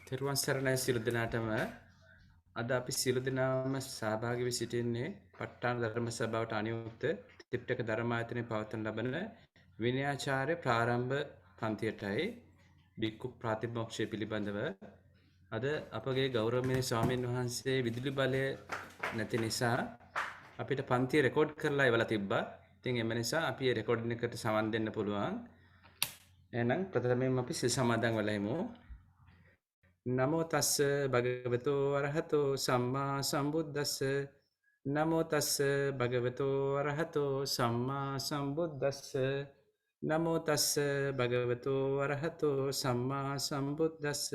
තෙරුවන් සරණයි සියලු දෙනාටම අද අපි සියලු දෙනාම සහභාගී වී සිටින්නේ ප ဋ ාණ ධර්ම සභාවට අනුයුක්ත ත්‍රිපිටක ධර්මායතනයේ පවත්වන ලබන විනයාචාර්ය ප්‍රාරම්භ පන්තියටයි බික්කු ප්‍රාතිමෝක්ෂය පිළිබඳව අද අපගේ ගෞරවනීය ස්වාමීන් වහන්සේ විදුලි බලය නැති නිසා අපිට පන්තිය රෙකෝඩ් කරලා ඉවලා තිබ්බා. ඉතින් එම නිසා අපි මේ රෙකෝඩින් එකට සමන් දෙන්න පුළුවන්. එහෙනම් ප්‍රථමයෙන් අපි සිල් සමාදන් වෙලා ඉමු. නමෝ තස්ස භගවතු අරහතෝ සම්මා සම්බුද්දස්ස නමෝ තස්ස භගවතු අරහතෝ සම්මා සම්බුද්දස්ස නමෝ තස්ස භගවතු අරහතෝ සම්මා සම්බුද්දස්ස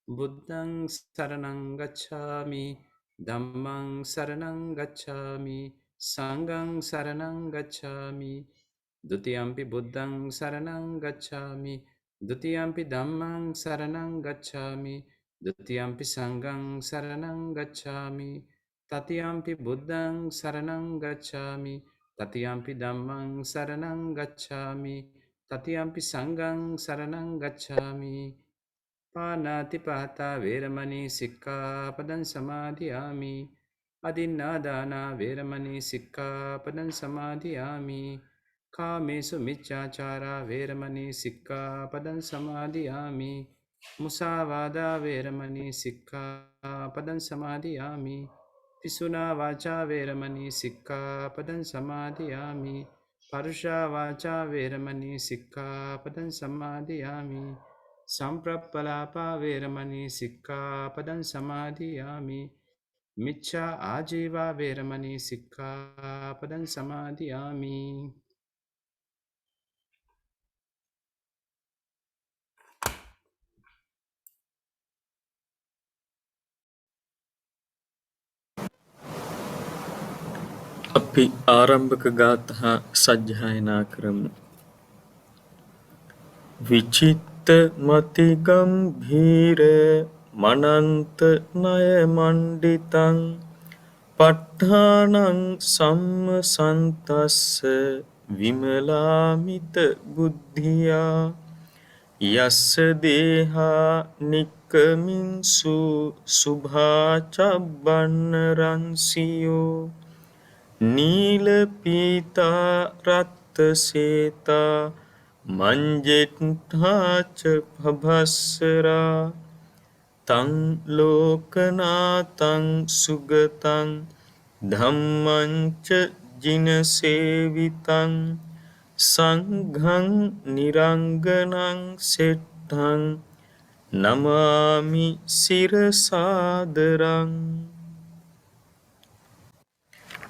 බුද්ධං සරණං ගච්ඡාමි ධම්මං සරණං ගච්ඡාමි සංඝං සරණං ගච්ඡාමි ဒ ුතියම්පි බුද්ධං සරණං ගච්ඡාමි ဒ ුතියම්පි ධම්මං සරණං ගච්ඡාමි ဒ ුතියම්පි සංඝං සරණං ගච්ඡාමි තතියම්පි බුද්ධං සරණං ගච්ඡාමි තතියම්පි ධම්මං සරණං ගච්ඡාමි තතියම්පි සංඝං සරණං ගච්ඡාමි පානාති පාතා වේරමණී සික්ඛාපදං සමාදියාමි අදින්නාදානා වේරමණී සික්ඛාපදං සමාදියාමි කාමේසු මිච්ඡාචාරා වේරමණී සික්ඛාපදං සමාදියාමි මුසාවාදා වේරමණී සික්ඛාපදං සමාදියාමි පිසුනා වාචා වේරමණී සික්ඛාපදං සමාදියාමි පරුෂා වාචා වේරමණී සික්ඛාපදං සමාදියාමි සම්ප්‍රප්පලාපා වේරමණී සික්ඛාපදං සමාදියාමි මිච්ඡා ආජීවා වේරමණී සික්ඛාපදං සමාදියාමි අපි ආරම්භක ගාථා සජ්ජායනා කරමු. විචිත්ත මති ගම්භීර මනන්ත නය මණ්ඩිතං ප ဋ ාණං සම්මසන්තස්ස විමලාමිත බුද්ධියා යස්ස දේහා නික්කමින්සු සුභා චබ්බන්න රන්සියෝ නීල පීතා රත්ත සේතා මංජෙට්ඨාච භබස්සරා තං ලෝකනාතං සුගතං ධම්මං ච ජින සේවිතං සංඝං නිරංගනං සෙට්ඨං නමාමි සිරසාදරං.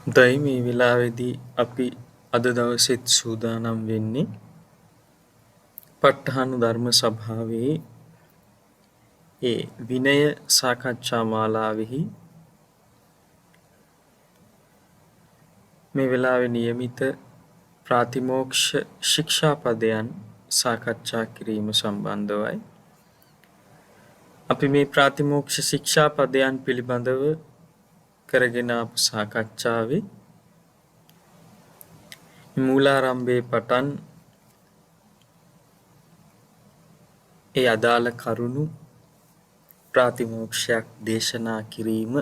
දෛ මේ වෙලාවේදී අපි අද දවසෙත් සූදානම් වෙන්නේ ප ဋ ාණ ධර්ම සභාවේ ඒ විනය සාකච්ඡා මාලාවෙහි මේ වෙලාවේ નિયમિત ප්‍රාතිමෝක්ෂ ශික්ෂාපදයන් සාකච්ඡා කිරීම සම්බන්ධවයි. අපි මේ ප්‍රාතිමෝක්ෂ ශික්ෂාපදයන් පිළිබඳව කරගෙන ආපු සාකච්ඡාවේ මූලාරම්භයේ පටන් ඒ අදාළ කරුණු ප්‍රාතිමෝක්ෂයක් දේශනා කිරීම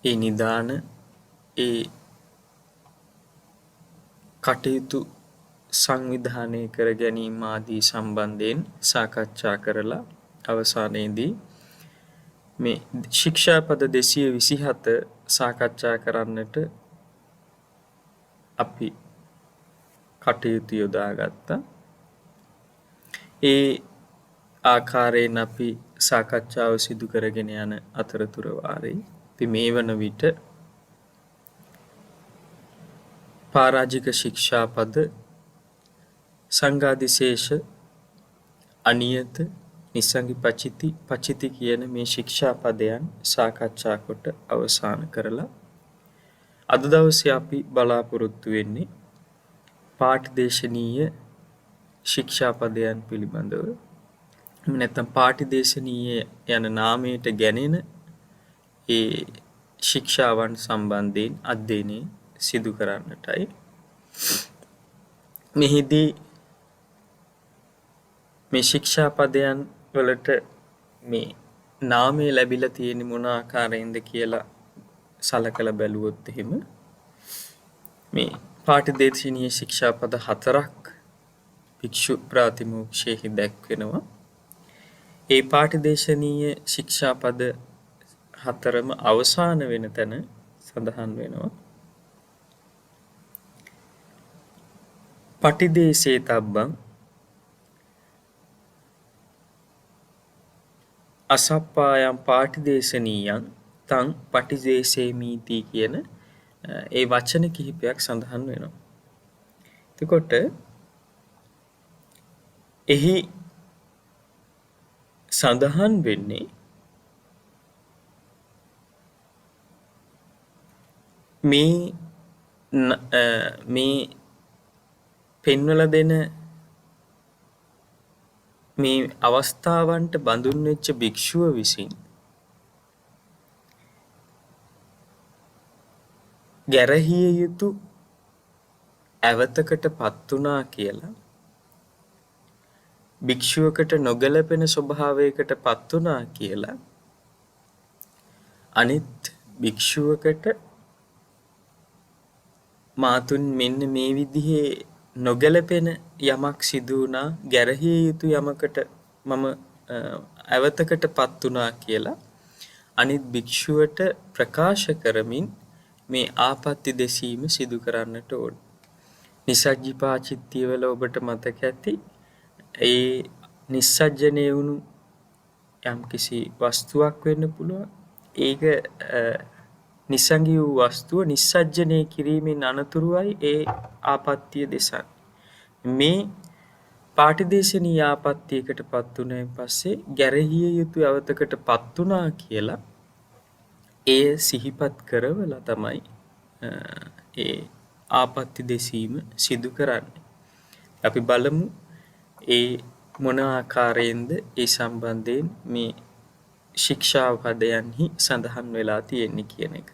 ඒ නිදාන ඒ කටයුතු සංවිධානය කර ගැනීම ආදී සම්බන්ධයෙන් සාකච්ඡා කරලා අවසානයේදී මේ ශික්ෂාපද 227 සාකච්ඡා කරන්නට අපි කටයුතු යොදාගත්තා. ඒ ආකාරයෙන් අපි සාකච්ඡාව සිදු කරගෙන යන අතරතුර වාරේ අපි මේ වන විට පරාජික ශික්ෂාපද සංඝාදිශේෂ අනියත නිසංගි පචිති කියන මේ ශික්ෂාපදයන් සාකච්ඡා කොට අවසන් කරලා අද දවසේ අපි බලාපොරොත්තු වෙන්නේ පාඨදේශනීය ශික්ෂාපදයන් පිළිබඳව. නැත්නම් පාඨදේශනීය යන නාමයට ගැනෙන ඒ ශික්ෂාවන් සම්බන්ධයෙන් අධ්‍යයනය සිදු කරන්නටයි. මෙහිදී මේ ශික්ෂාපදයන් වලට මේ නාමය ලැබිලා තියෙන්නේ මොන ආකාරයෙන්ද කියලා සලකලා බැලුවොත් එහෙම මේ පාටිදේශීය ශික්ෂාපද 4ක් භික්ෂු ප්‍රාතිමෝක්ෂයෙහි දැක්වෙනවා. ඒ පාටිදේශීය ශික්ෂාපද 4ම අවසාන වෙන තැන සඳහන් වෙනවා. පටිදේශේ තබ්බං අසප්පායම් පාටිදේශනීයං තං පටිදේශේමීති කියන ඒ වචන කිහිපයක් සඳහන් වෙනවා. එතකොට එහි සඳහන් වෙන්නේ මේ පෙන්වලා දෙන මේ අවස්ථාවන්ට බඳුන් වෙච්ච භික්ෂුව විසින් ගැරහිය යුතු ඇවතකට පත් වුණා කියලා භික්ෂුවකට නොගැලපෙන ස්වභාවයකට පත් වුණා කියලා අනිත් භික්ෂුවකට මාතුන් මෙන්න මේ විදිහේ නොගැලපෙන යමක් සිදු වුණා ගැරහිය යුතු යමකට මම ඇවතකට පත් වුණා කියලා අනිත් භික්ෂුවට ප්‍රකාශ කරමින් මේ ආපත්‍ය දෙසීම සිදු කරන්නට ඕන. නිසජ්ජිපාචිත්‍ය වල ඔබට මතක ඇති ඒ නිස්සජ්ජනය වුණු යම්කිසි වස්තුවක් වෙන්න පුළුවන්. ඒක නිසංගී වූ වස්තුව නිස්සජ්ජනය කිරීමෙන් අනතුරුවයි ඒ ආපත්‍ය දෙසන්නේ. මේ පාටිදේශනීය ආපත්‍යයකට පත් වුණාන් පස්සේ ගැරහිය යුතු අවතකට පත් වුණා කියලා ඒ සිහිපත් කරවලා තමයි ඒ ආපත්‍ය දෙසීම සිදු කරන්නේ. අපි බලමු ඒ මොන ආකාරයෙන්ද ඒ සම්බන්ධයෙන් මේ ශික්ෂා පදයන්හි සඳහන් වෙලා තියෙන්නේ කියන එක.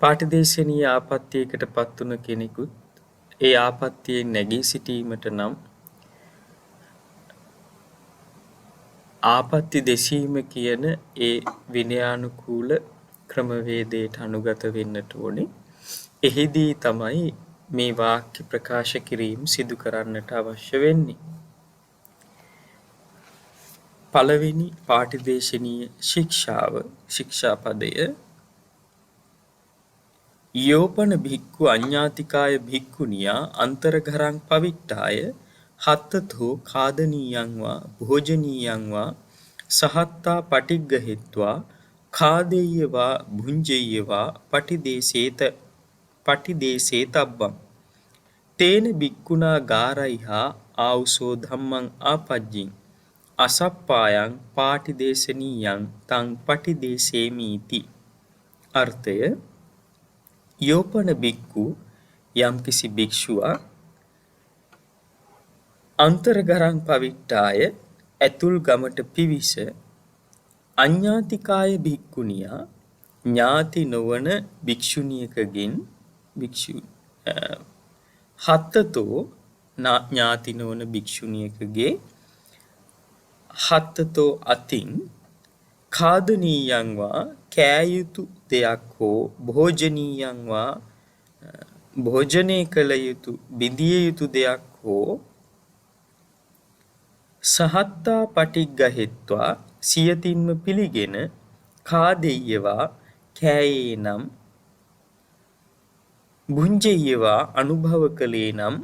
පාටිදේශනීය ආපත්‍යයකට පත් වුණ කෙනෙකුත් ඒ ආපත්‍යයෙන් නැගී සිටීමට නම් ආපත්‍ය දෙසීම කියන ඒ විනයානුකූල ක්‍රමවේදයට අනුගත වෙන්නට ඕනේ. එහිදී තමයි මේ වාක්‍ය ප්‍රකාශ කිරීම සිදු කරන්නට අවශ්‍ය වෙන්නේ. පළවෙනි පාටිදේශනීය ශික්ෂාව ශික්ෂාපදය යෝපන භික්ඛු අඤ්ඤාතිකාය භික්ඛුනියා අන්තරඝරං පවිට්ඨාය හත්තතෝ කාදනීයං වා භෝජනීයං වා සහත්තා පටිග්ගහෙත්වා කාදෙය්‍ය වා භුඤ්ජෙය්‍ය වා පටිදේසේතබ්බං තේන භික්ඛුනා ගාරයිහා ආවුසෝ ධම්මං ආපජ්ජින් අසප්පායං පාටිදේශනීයං තං පටිදේසේමීති. අර්ථය යෝපන භික්ඛු යම්කිසි භික්ෂුවක් අන්තරඝරං පවිට්ඨාය ඇතුල් ගමට පිවිස අඤ්ඤාතිකාය භික්ඛුනියා ඥාති නොවන භික්ෂුණියකගෙන් හත්තතෝ ඥාති නොවන භික්ෂුණියකගේ හත්තතෝ අතින් කාදනීයං වා කෑයුතු දෙයක් හෝ භෝජනීයං වා භෝජනය කළ යුතු බිඳිය යුතු දෙයක් හෝ සහත්තා පටිග්ගහෙත්වා සියතින්ම පිළිගෙන කාදෙය්‍යවා කෑයේ නම් භුඤ්ජෙය්‍යවා අනුභව කළේ නම්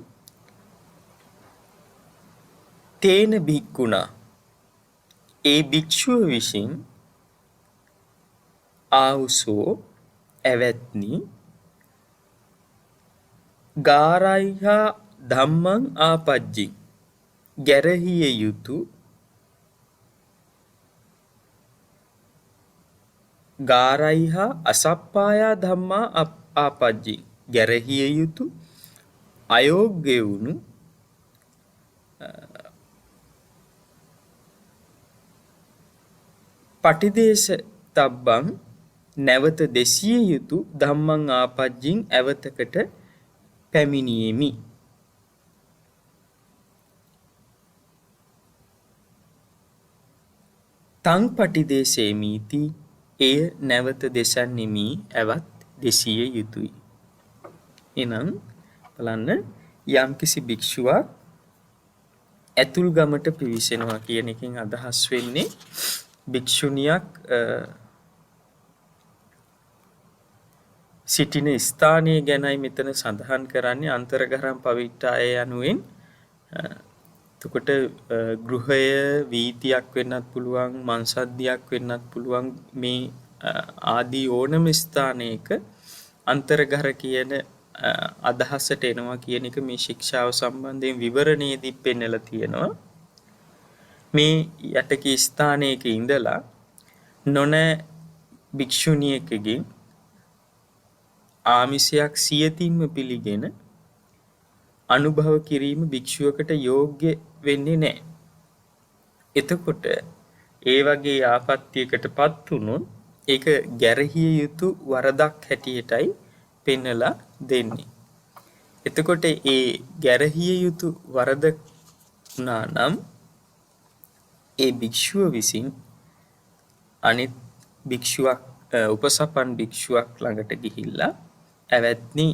තේන භික්ඛුනා ඒ භික්ෂුව විසින් ආවුසෝ ඇවැත්නි ගාරයිහා ධම්මං ආපජ්ජි ගැරහිය යුතු ගාරයිහා අසප්පායා ධම්මා ආපජ්ජි ගැරහිය යුතු අයෝග්‍ය වුණු පටිදේශ තබ්බං නැවත දෙසිය යුතු ධම්මං ආපජ්ජින් ඇවතකට පැමිණියෙමි. තං පටිදේසේමීති එය නැවත දෙසන්නෙමි ඇවත් දෙසිය යුතුයි. එනම් බලන්න යම්කිසි භික්ෂුවක් ඇතුල් ගමට පිවිසෙනවා කියන එකෙන් අදහස් වෙන්නේ භික්ෂුණියක් සිටින ස්ථානය ගැනයි මෙතන සඳහන් කරන්නේ අන්තර්ගරම් පවිට්ඨාය යනුවෙන්. එතකොට ගෘහය වීතියක් වෙන්නත් පුළුවන් මංසද්දියක් වෙන්නත් පුළුවන් මේ ආදී ඕනම ස්ථානයක අන්තර්ගර කියන අදහසට එනවා කියන එක මේ ශික්ෂාව සම්බන්ධයෙන් විවරණයේදී පෙන්නලා තියෙනවා. මේ යටකී ස්ථානයක ඉඳලා නොනෑ භික්ෂුණියකගෙන් ආමිසයක් සියතින්ම පිළිගෙන අනුභව කිරීම භික්ෂුවකට යෝග්‍ය වෙන්නේ නැහැ. එතකොට ඒ වගේ ආපත්‍යයකට පත් වුණොත් ඒක ගැරහිය යුතු වරදක් හැටියටයි පෙන්නලා දෙන්නේ. එතකොට ඒ ගැරහිය යුතු වරද වුණා නම් ඒ භික්ෂුව විසින් අනිත් භික්ෂුවක් උපසපන් භික්ෂුවක් ළඟට ගිහිල්ලා ඇවැත්නි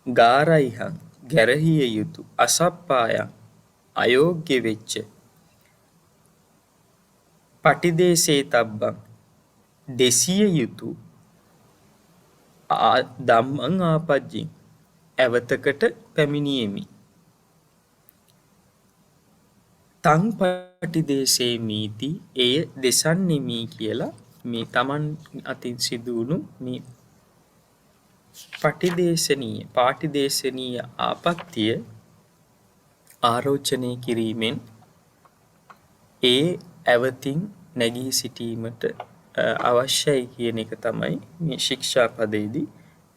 ගාරයිහං ගැරහිය යුතු අසප්පායන් අයෝග්‍ය වෙච්ච පටිදේසේ තබ්බං දෙසිය යුතු ධම්මං ආපජ්ජින් ඇවතකට පැමිණියෙමි. තං පටිදේසේමීති එය දෙසන්නෙමි කියලා මේ තමන් අතින් සිදුවුණු මේ පාටිදේශනීය ආපත්තිය ආරෝචනය කිරීමෙන් ඒ ඇවතින් නැගී සිටීමට අවශ්‍යයි කියන එක තමයි මේ ශික්ෂාපදයේදී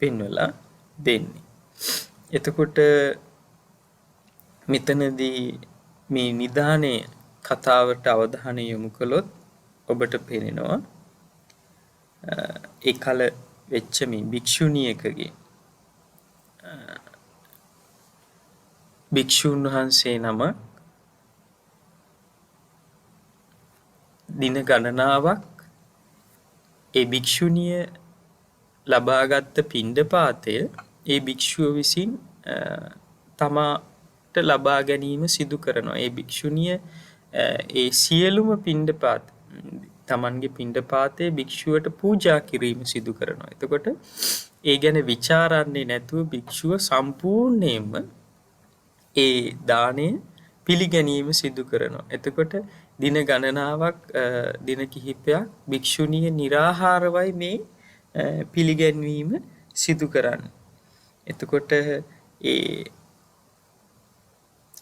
පෙන්වලා දෙන්නේ. එතකොට මෙතනදී මේ නිදානේ කතාවට අවධානය යොමු කළොත් ඔබට පේනවා ඒ කල වෙච්ච මේ භික්ෂුණියකගේ භික්ෂුන් වහන්සේ නම දින ගණනාවක් ඒ භික්ෂුණිය ලබාගත් පිණ්ඩපාතය ඒ භික්ෂුව විසින් තමාට ලබා ගැනීම සිදු කරනවා. ඒ භික්ෂුණිය ඒ සියලුම පිණ්ඩපාත තමන්ගේ පිණ්ඩපාතයේ භික්ෂුවට පූජා කිරීම සිදු කරනවා. එතකොට ඒ ගැන ਵਿਚාරන්නේ නැතුව භික්ෂුව සම්පූර්ණයෙන්ම ඒ දාණය පිළිගැනීම සිදු කරනවා. එතකොට දින ගණනාවක් දින කිහිපයක් භික්ෂුණිය निराහාරවයි මේ පිළිගැන්වීම සිදු කරන්නේ. එතකොට ඒ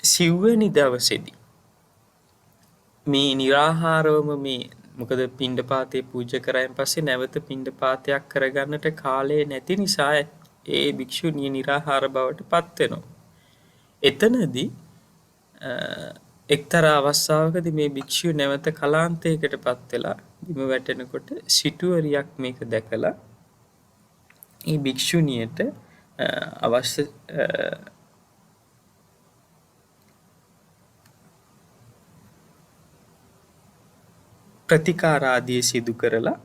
සිව්වෙනි දවසේදී මේ निराහාරවම මේ මොකද පිණ්ඩපාතේ පූජා කරායින් පස්සේ නැවත පිණ්ඩපාතයක් කරගන්නට කාලය නැති නිසා ඒ භික්ෂුණිය निराහාර බවට පත් වෙනවා. එතනදී එක්තරා අවස්ථාවකදී මේ භික්ෂුව නැවත කලාන්තයකට පත් වෙලා බිම වැටෙනකොට සිටුවරියක් මේක දැකලා ඒ භික්ෂුණියට අවශ්‍ය ප්‍රතිකාර ආදී සිදු කරලා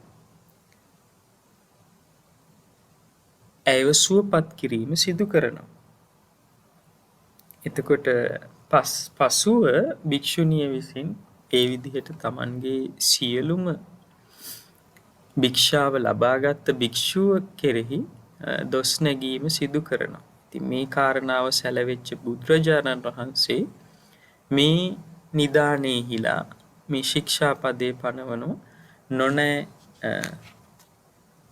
ඇයව සුවපත් කිරීම සිදු කරනවා. එතකොට පසුව භික්ෂුණිය විසින් ඒ විදිහට තමන්ගේ සියලුම භික්ෂාව ලබාගත් භික්ෂුව කෙරෙහි දොස් නැගීම සිදු කරනවා. ඉතින් මේ කාරණාව සැලවෙච්ච බුදුරජාණන් වහන්සේ මේ නිදානේහිලා මේ ශික්ෂාපදේ පනවනු නොනෑ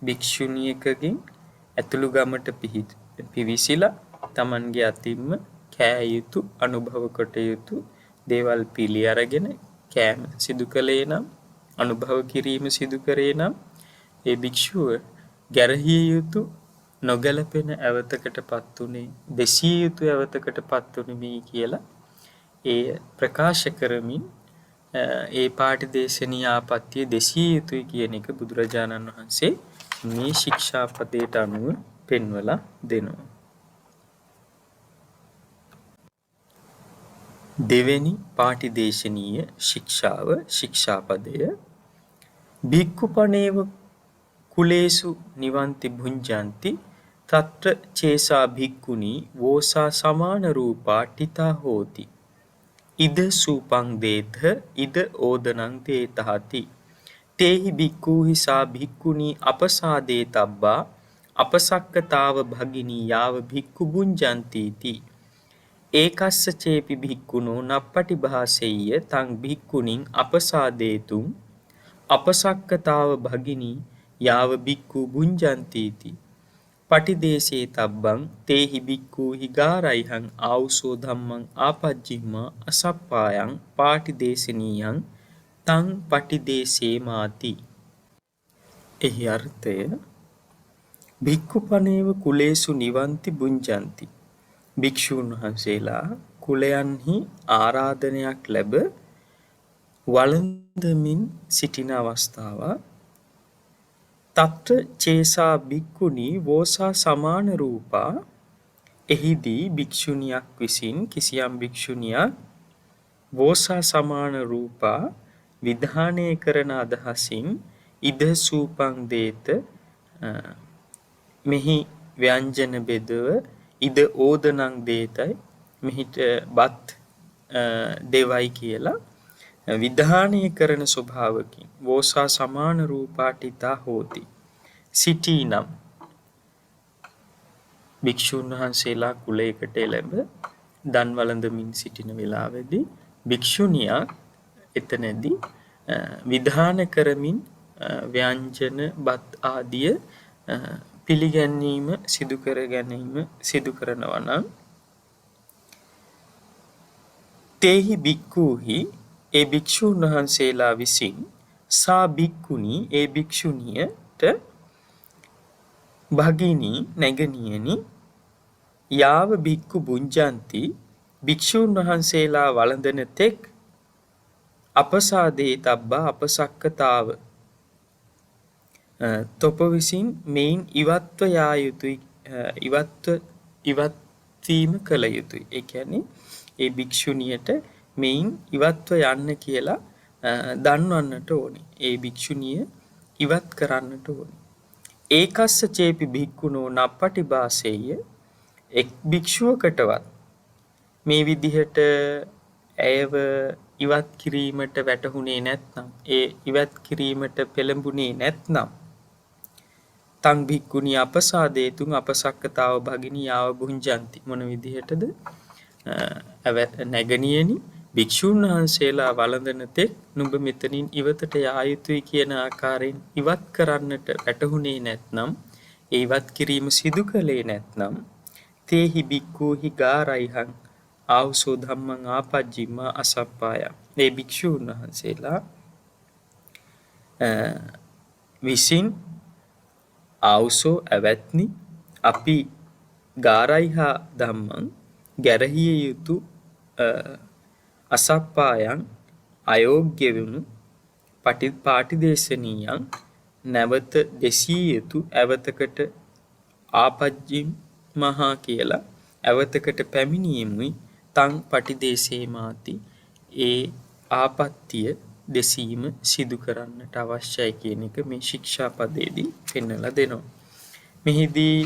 භික්ෂුණියකගෙන් ඇතුළු ගමට පිවිසිලා තමන්ගේ අතින්ම කෑ යුතු අනුභව කොට යුතු දේවල් පිළි අරගෙන කෑම සිදු කළේ නම් අනුභව කිරීම සිදු කරේ නම් ඒ භික්ෂුව ගැරහිය යුතු නොගැලපෙන ඇවතකට පත් උනේ දෙසිය යුතු ඇවතකට පත් උනේ මේ කියලා ඒ ප්‍රකාශ කරමින් ඒ පාටිදේශනීය ආපත්‍ය දෙසිය යුතුයි කියන එක බුදුරජාණන් වහන්සේ මේ ශික්ෂාපදයට අනුව පෙන්වලා දෙනවා. දෙවෙනි පාටිදේශනීය ශික්ෂාව ශික්ෂාපදය භික්ඛුපනේව කුලේසු නිවන්ති භුඤ්ජන්ති තත්‍ර චේසා භික්ඛුනි වෝසා සමාන රූපා ඨිතා හෝති ඉද සූපං දේත ඉද ඕදනං දේතහති තේහි භික්ඛූහි සා භික්ඛුනි අපසාදේතබ්බා අපසක්කතාව භගිනී යාව භික්ඛු භුඤ්ජන්ති ඒකස්ස චේපි භික්ඛුනෝ නප්පටි භාසෙය්‍ය තං භික්ඛුනින් අපසාදේතුං අපසක්කතාව භගිනී යාව භික්ඛු භුඤ්ජන්ති පටිදේශේ තබ්බං තේහි භික්ඛූහි ගාරයිහං ආවුසෝ ධම්මං ආපජ්ජිම්මා අසප්පායං පාටිදේශනීයං තං පටිදේශේමාති. එහි අර්ථය භික්ඛුපනේව කුලේසු නිවන්ති භුඤ්ජන්ති. භික්ෂූන් වහන්සේලා කුලයන්හි ආරාධනයක් ලැබ වළඳමින් සිටින අවස්ථාව තත්‍ර චේසා භික්ඛුනි වෝසා සමාන රූපා එහිදී භික්ෂුණියක් විසින් කිසියම් භික්ෂුණියක් වෝසා සමාන රූපා විධානය කරන අදහසින් ඉද සූපං දේත මෙහි ව්‍යංජන බෙදව ඉද ඕදනං දේතයි මෙහිට බත් දෙවයි කියලා විධානය කරන ස්වභාවකින් වෝසා සමාන රූපාටිතා හෝති සිටීනම් භික්ෂූන් වහන්සේලා කුලයකට එළඹ දන් වළඳමින් සිටින වෙලාවේදී භික්ෂුණියක් එතනදී විධාන කරමින් ව්‍යංජන බත් ආදිය පිළිගැනීම සිදු කර ගැනීම සිදු කරනවා නම් තේහි භික්ඛූහි ඒ භික්ෂූන් වහන්සේලා විසින් සා භික්ඛුනි ඒ භික්ෂුණියට භගිනී නැගණියනි යාව භික්ඛු භුඤ්ජන්ති භික්ෂූන් වහන්සේලා වළඳන තෙක් අපසාදේ තබ්බා අපසක්කතාව තොප විසින් මෙයින් ඉවත්ව යා යුතුයි ඉවත්වීම කළ යුතුයි. ඒ කියන්නේ ඒ භික්ෂුණියට මෙයින් ඉවත්ව යන්න කියලා දන්වන්නට ඕනේ. ඒ භික්ෂුණිය ඉවත් කරන්නට ඕනේ. ඒකස්ස චේපි භික්ඛුනෝ නප්පටි භාසෙය්‍ය එක් භික්ෂුවකටවත් මේ විදිහට ඇයව ඉවත් කිරීමට වැටහුනේ නැත්නම් ඒ ඉවත් කිරීමට පෙළඹුණේ නැත්නම් තං භික්ඛුනි අපසාදේතුං අපසක්කතාව භගිනී යාව භුඤ්ජන්ති මොන විදිහටද නැගණියනි භික්ෂූන් වහන්සේලා වළඳන තෙක් නුඹ මෙතනින් ඉවතට යා යුතුයි කියන ආකාරයෙන් ඉවත් කරන්නට වැටහුනේ නැත්නම් ඒ ඉවත් කිරීම සිදු කළේ නැත්නම් තේහි භික්ඛූහි ගාරයිහං ආවුසෝ ධම්මං ආපජ්ජිම්මා අසප්පාය මේ භික්ෂූන් වහන්සේලා විසින් ආවුසෝ ඇවැත්නි අපි ගාරයිහා ධම්මං ගැරහිය යුතු අසප්පායන් අයෝග්‍ය වුණු පාටිදේශනීයන් නැවත දෙසිය යුතු ඇවතකට ආපජ්ජිම්මහා කියලා ඇවතකට පැමිණීමයි තං පටිදේශේමාති ඒ ආපත්තිය දෙසීම සිදු කරන්නට අවශ්‍යයි කියන එක මේ ශික්ෂාපදයේදී පෙන්වලා දෙනවා. මෙහිදී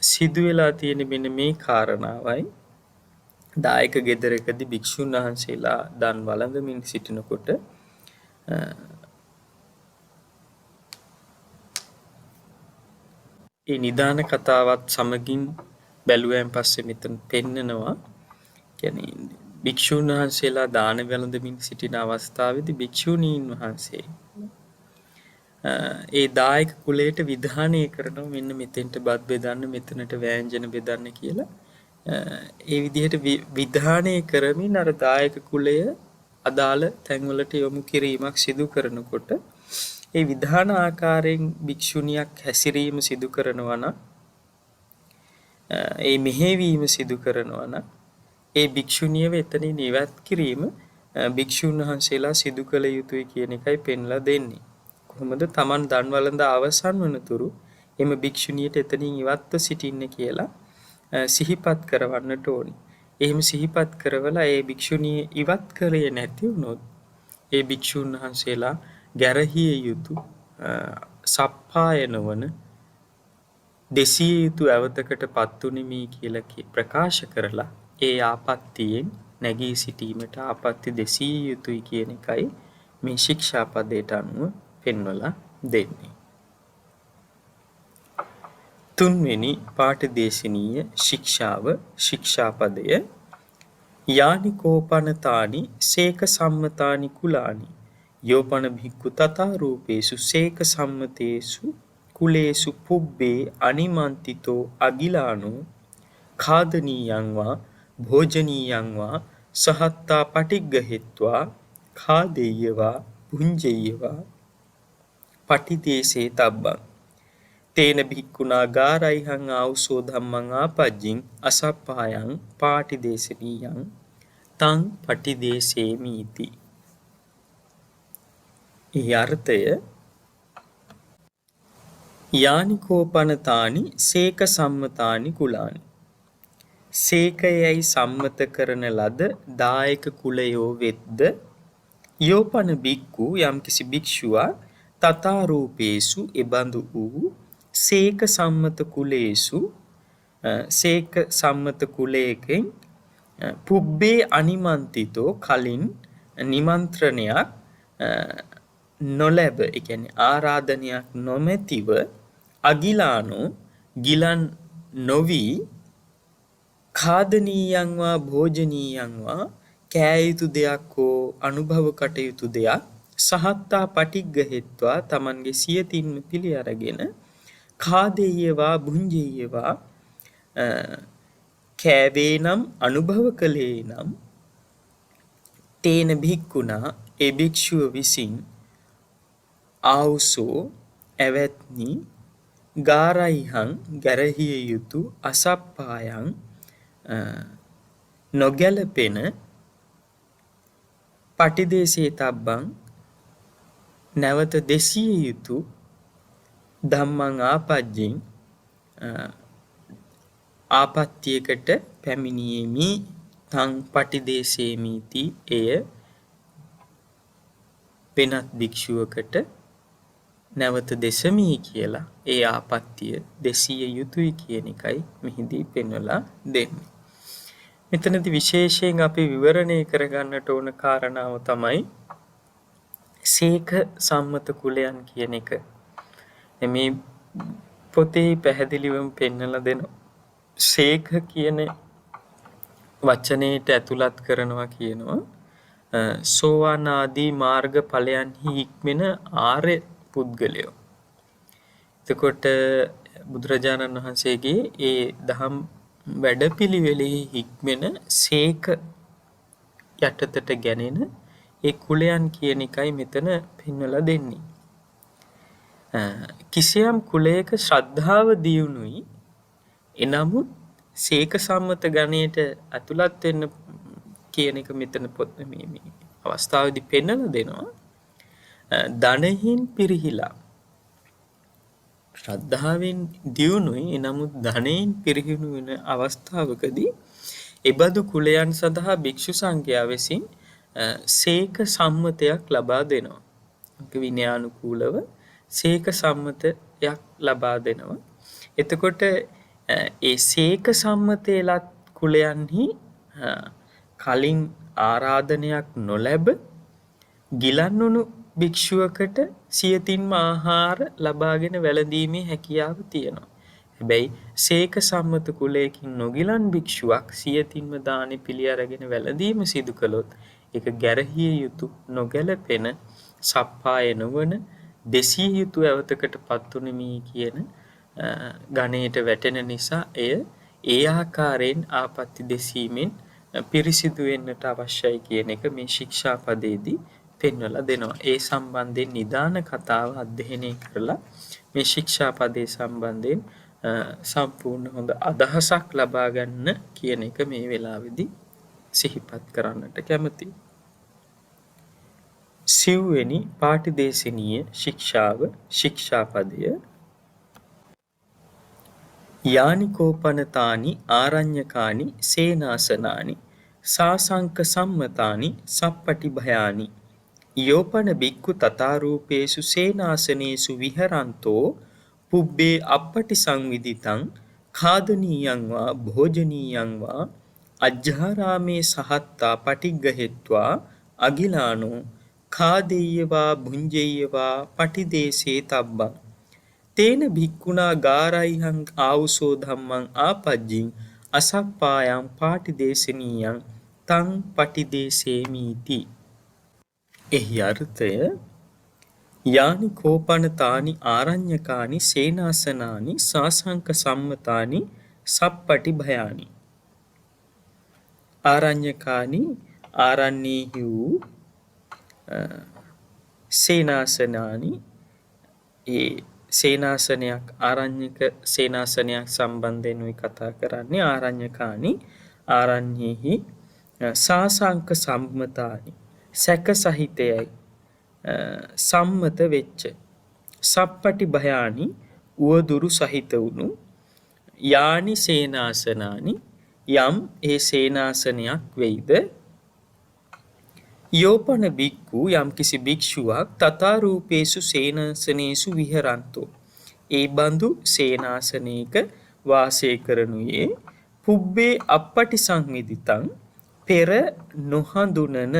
සිදු වෙලා තියෙන මෙන්න මේ කාරණාවයි දායක ගෙදරකදී භික්ෂුන් වහන්සේලා දන් වළඳමින් සිටිනකොට ඒ නිදාන කතාවත් සමගින් බැලුවෙන් පස්සේ මෙතන පෙන්නනවා කියන්නේ භික්ෂුන් වහන්සේලා දාන වළඳමින් සිටින අවස්ථාවේදී භික්ෂුණීන් වහන්සේ ඒ දායක කුලයට විධානය කරනවා මෙන්න මෙතෙන්ට බත් බෙදන්න මෙතනට වෑංජන බෙදන්න කියලා ඒ විදිහට විධානය කරමින් අර දායක කුලය අදාළ තැන්වලට යොමු කිරීමක් සිදු කරනකොට ඒ විධාන ආකාරයෙන් භික්ෂුණියක් හැසිරීම සිදු කරනවා නම් ඒ මෙහෙවීම සිදු කරනවා නම් ඒ භික්ෂුණියව එතනින් ඉවත් කිරීම භික්ෂුන් වහන්සේලා සිදු කළ යුතුයි කියන එකයි පෙන්ලා දෙන්නේ. කොහොමද Taman දන් වළඳ අවසන් වනතුරු එම භික්ෂුණියට එතනින් ඉවත්ව සිටින්න කියලා සිහිපත් කරවන්නට ඕනි. එහෙම සිහිපත් කරවලා ඒ භික්ෂුණිය ඉවත් කළේ නැති වුණොත් ඒ භික්ෂූන් වහන්සේලා ගැරහිය යුතු සප්පාය නොවන දෙසිය යුතු ඇවතකට පත්තුනිමි කියලා ප්‍රකාශ කරලා ඒ ආපත්තියෙන් නැගී සිටීමට ආපත්ති දෙසිය යුතුයි කියන එකයි මේ ශික්ෂාපදයට අනුව පෙන්වලා දෙන්නේ. තුන්වෙනි පාඨදේශනීය ශික්ෂාව ශික්ෂාපදය යානිකෝපනතානි සේක සම්මතානි කුලානි යෝපන භික්ඛු තථා රූපේසු සේක සම්මතේසු කුලේසු පුබ්බේ අනිමන්තිතෝ අගිලානෝ खादनीयं वा भोजनीयं वा सहत्ता पटिग्गहित्वा खादेय्य वा भुञ्जेय्य वा पटिदेशे तब्बं तेन भिक्खुना गारैहं आउसो धम्मं आपज्जिं असप्पायं पाटिदेशनीयं තං පටිදේශේමීති. ඒ අර්ථය යානිකෝපනතානි සේක සම්මතානි කුලානි සේකයයි සම්මත කරන ලද දායක කුලයෝ වෙද්ද යෝපන බික්කු යම්කිසි භික්ෂුවක් තථා රූපේසු එබඳු වූ සේක සම්මත කුලේසු සේක සම්මත කුලයකින් පුබ්බේ අනිමන්තිතෝ කලින් නිමන්ත්‍රණයක් නොලැබ ඒ කියන්නේ ආරාධනයක් නොමැතිව අගිලානෝ ගිලන් නොවි खादनीयं वा भोजनीयं वा කෑ යුතු දෙයක් හෝ අනුභව කටයුතු දෙයක් සහත්තා පටිග්ගහෙත්වා තමන්ගේ සියතින්ම පිළි අරගෙන කාදේයවා භුංජේයවා කෑවේ නම් අනුභව කළේ නම් තේන භික්ඛුනා ඒ භික්ෂුව විසින් ආවුසෝ ඇවැත්නි ගාරයිහං ගැරහිය යුතු අසප්පායන් නොගැලපෙන පටිදේශේ තබ්බං නැවත දෙසිය යුතු ධම්මං ආපජ්ජින් ආපත්‍යයකට පැමිණීමේ තං පටිදේශේමීති එය වෙනත් භික්ෂුවකට නැවත දෙසමී කියලා ඒ ආපත්‍ය දෙසිය යුතුයි කියන එකයි මෙහිදී පෙන්වලා දෙන්නේ. මෙතනදී විශේෂයෙන් අපි විවරණය කරගන්නට ඕන කාරණාව තමයි සේක සම්මත කුලයන් කියන එක. මේ පොතේ පැහැදිලිවම පෙන්වලා දෙනවා. සේක කියන වචනයට ඇතුළත් කරනවා කියනවා සෝවාන් ආදී මාර්ග ඵලයන්හි හික්මෙන ආර්ය පුද්ගලයෝ. එතකොට බුදුරජාණන් වහන්සේගේ ඒ දහම් වැඩපිළිවෙලෙහි හික්මෙන සේක යටතට ගැනෙන ඒ කුලයන් කියන එකයි මෙතන පෙන්වලා දෙන්නේ. කිසියම් කුලයක ශ්‍රද්ධාව දියුණුයි එනමුත් සේක සම්මත ගණයට ඇතුළත් වෙන්න කියන එක මෙතන මේ අවස්ථාවේදී පෙන්වලා දෙනවා. ධනෙහින් පිරිහිලා ශ්‍රද්ධාවෙන් දියුණුයි එනමුත් ධනෙන් පිරිහිණු වෙන අවස්ථාවකදී එබඳු කුලයන් සඳහා භික්ෂු සංඝයා විසින් සේක සම්මතයක් ලබා දෙනවා. විනයානුකූලව සේක සම්මතයක් ලබා දෙනවා. එතකොට ඒ සේක සම්මතේලත් කුලයන්හි කලින් ආරාධනයක් නොලැබ ගිලන්වුණු භික්ෂුවකට සියතින්ම ආහාර ලබාගෙන වැළඳීමේ හැකියාව තියෙනවා. හැබැයි සේක සම්මත කුලයකින් නොගිලන් භික්ෂුවක් සියතින්ම දානෙ පිළි අරගෙන වැළඳීම සිදු කළොත් ඒක ගැරහිය යුතු නොගැලපෙන සප්පාය නොවන දෙසිය යුතු ඇවතකට පත්තුනෙමි කියන ගණයට වැටෙන නිසා එය ඒ ආකාරයෙන් ආපත්‍ය දෙසීමෙන් පිරිසිදු වෙන්නට අවශ්‍යයි කියන එක මේ ශික්ෂාපදයේදී පෙන්වලා දෙනවා. ඒ සම්බන්ධයෙන් නිදාන කතාව අධ්‍යයනය කරලා මේ ශික්ෂාපදයේ සම්බන්ධයෙන් සම්පූර්ණ හොඳ අදහසක් ලබා ගන්න කියන එක මේ වෙලාවේදී සිහිපත් කරන්නට කැමතියි. සිව්වෙනි පාඨදේශනීය ශික්ෂාව ශික්ෂාපදය යානි කෝපනතානි ආරඤ්‍යකානි සේනාසනානි සාසංක සම්මතානි සප්පටි භයානි යෝපන බික්ඛු තථාරූපේසු සේනාසනේසු විහරන්තෝ පුබ්බේ අප්පටි සංවිදිතං खादनीयं वा भोजनीयं वा अज्जारामे सहत्ता पटिग्गहित्वा अगिलानो खादेय्य वा भुञ्जेय्य वा पटिदेशे तब्बं तेन भिक्खुना गारैहं आउसो धम्मं आपज्जिं असप्पायं පාටිදේශනීයං තං පටිදේශේමීති. එහි අර්ථය යානි කෝපනතානි ආරඤ්‍යකානි සේනාසනානි සාසංක සම්මතානි සප්පටි භයානි. ආරඤ්‍යකානි ආරණ්‍යේහි වූ සේනාසනානි ඒ සේනාසනයක් ආරණ්‍යක සේනාසනයක් සම්බන්ධයෙන් අපි කතා කරන්නේ. ආරඤ්‍යකානි ආරණ්‍යේහි සාසංක සම්මතානි සැක සහිතයයි සම්මත වෙච්ච සප්පටි භයානි උවදුරු සහිත වුණු යානි සේනාසනානි යම් ඒ සේනාසනයක් වෙයිද යෝපන බික්ඛු යම් කිසි භික්ෂුවක් තථාරූපේසු සේනාසනේසු විහරන්තෝ ඒ බඳු සේනාසනයක වාසය කරනුයේ පුබ්බේ අප්පටි සංවිදිතං පෙර නොහඳුනන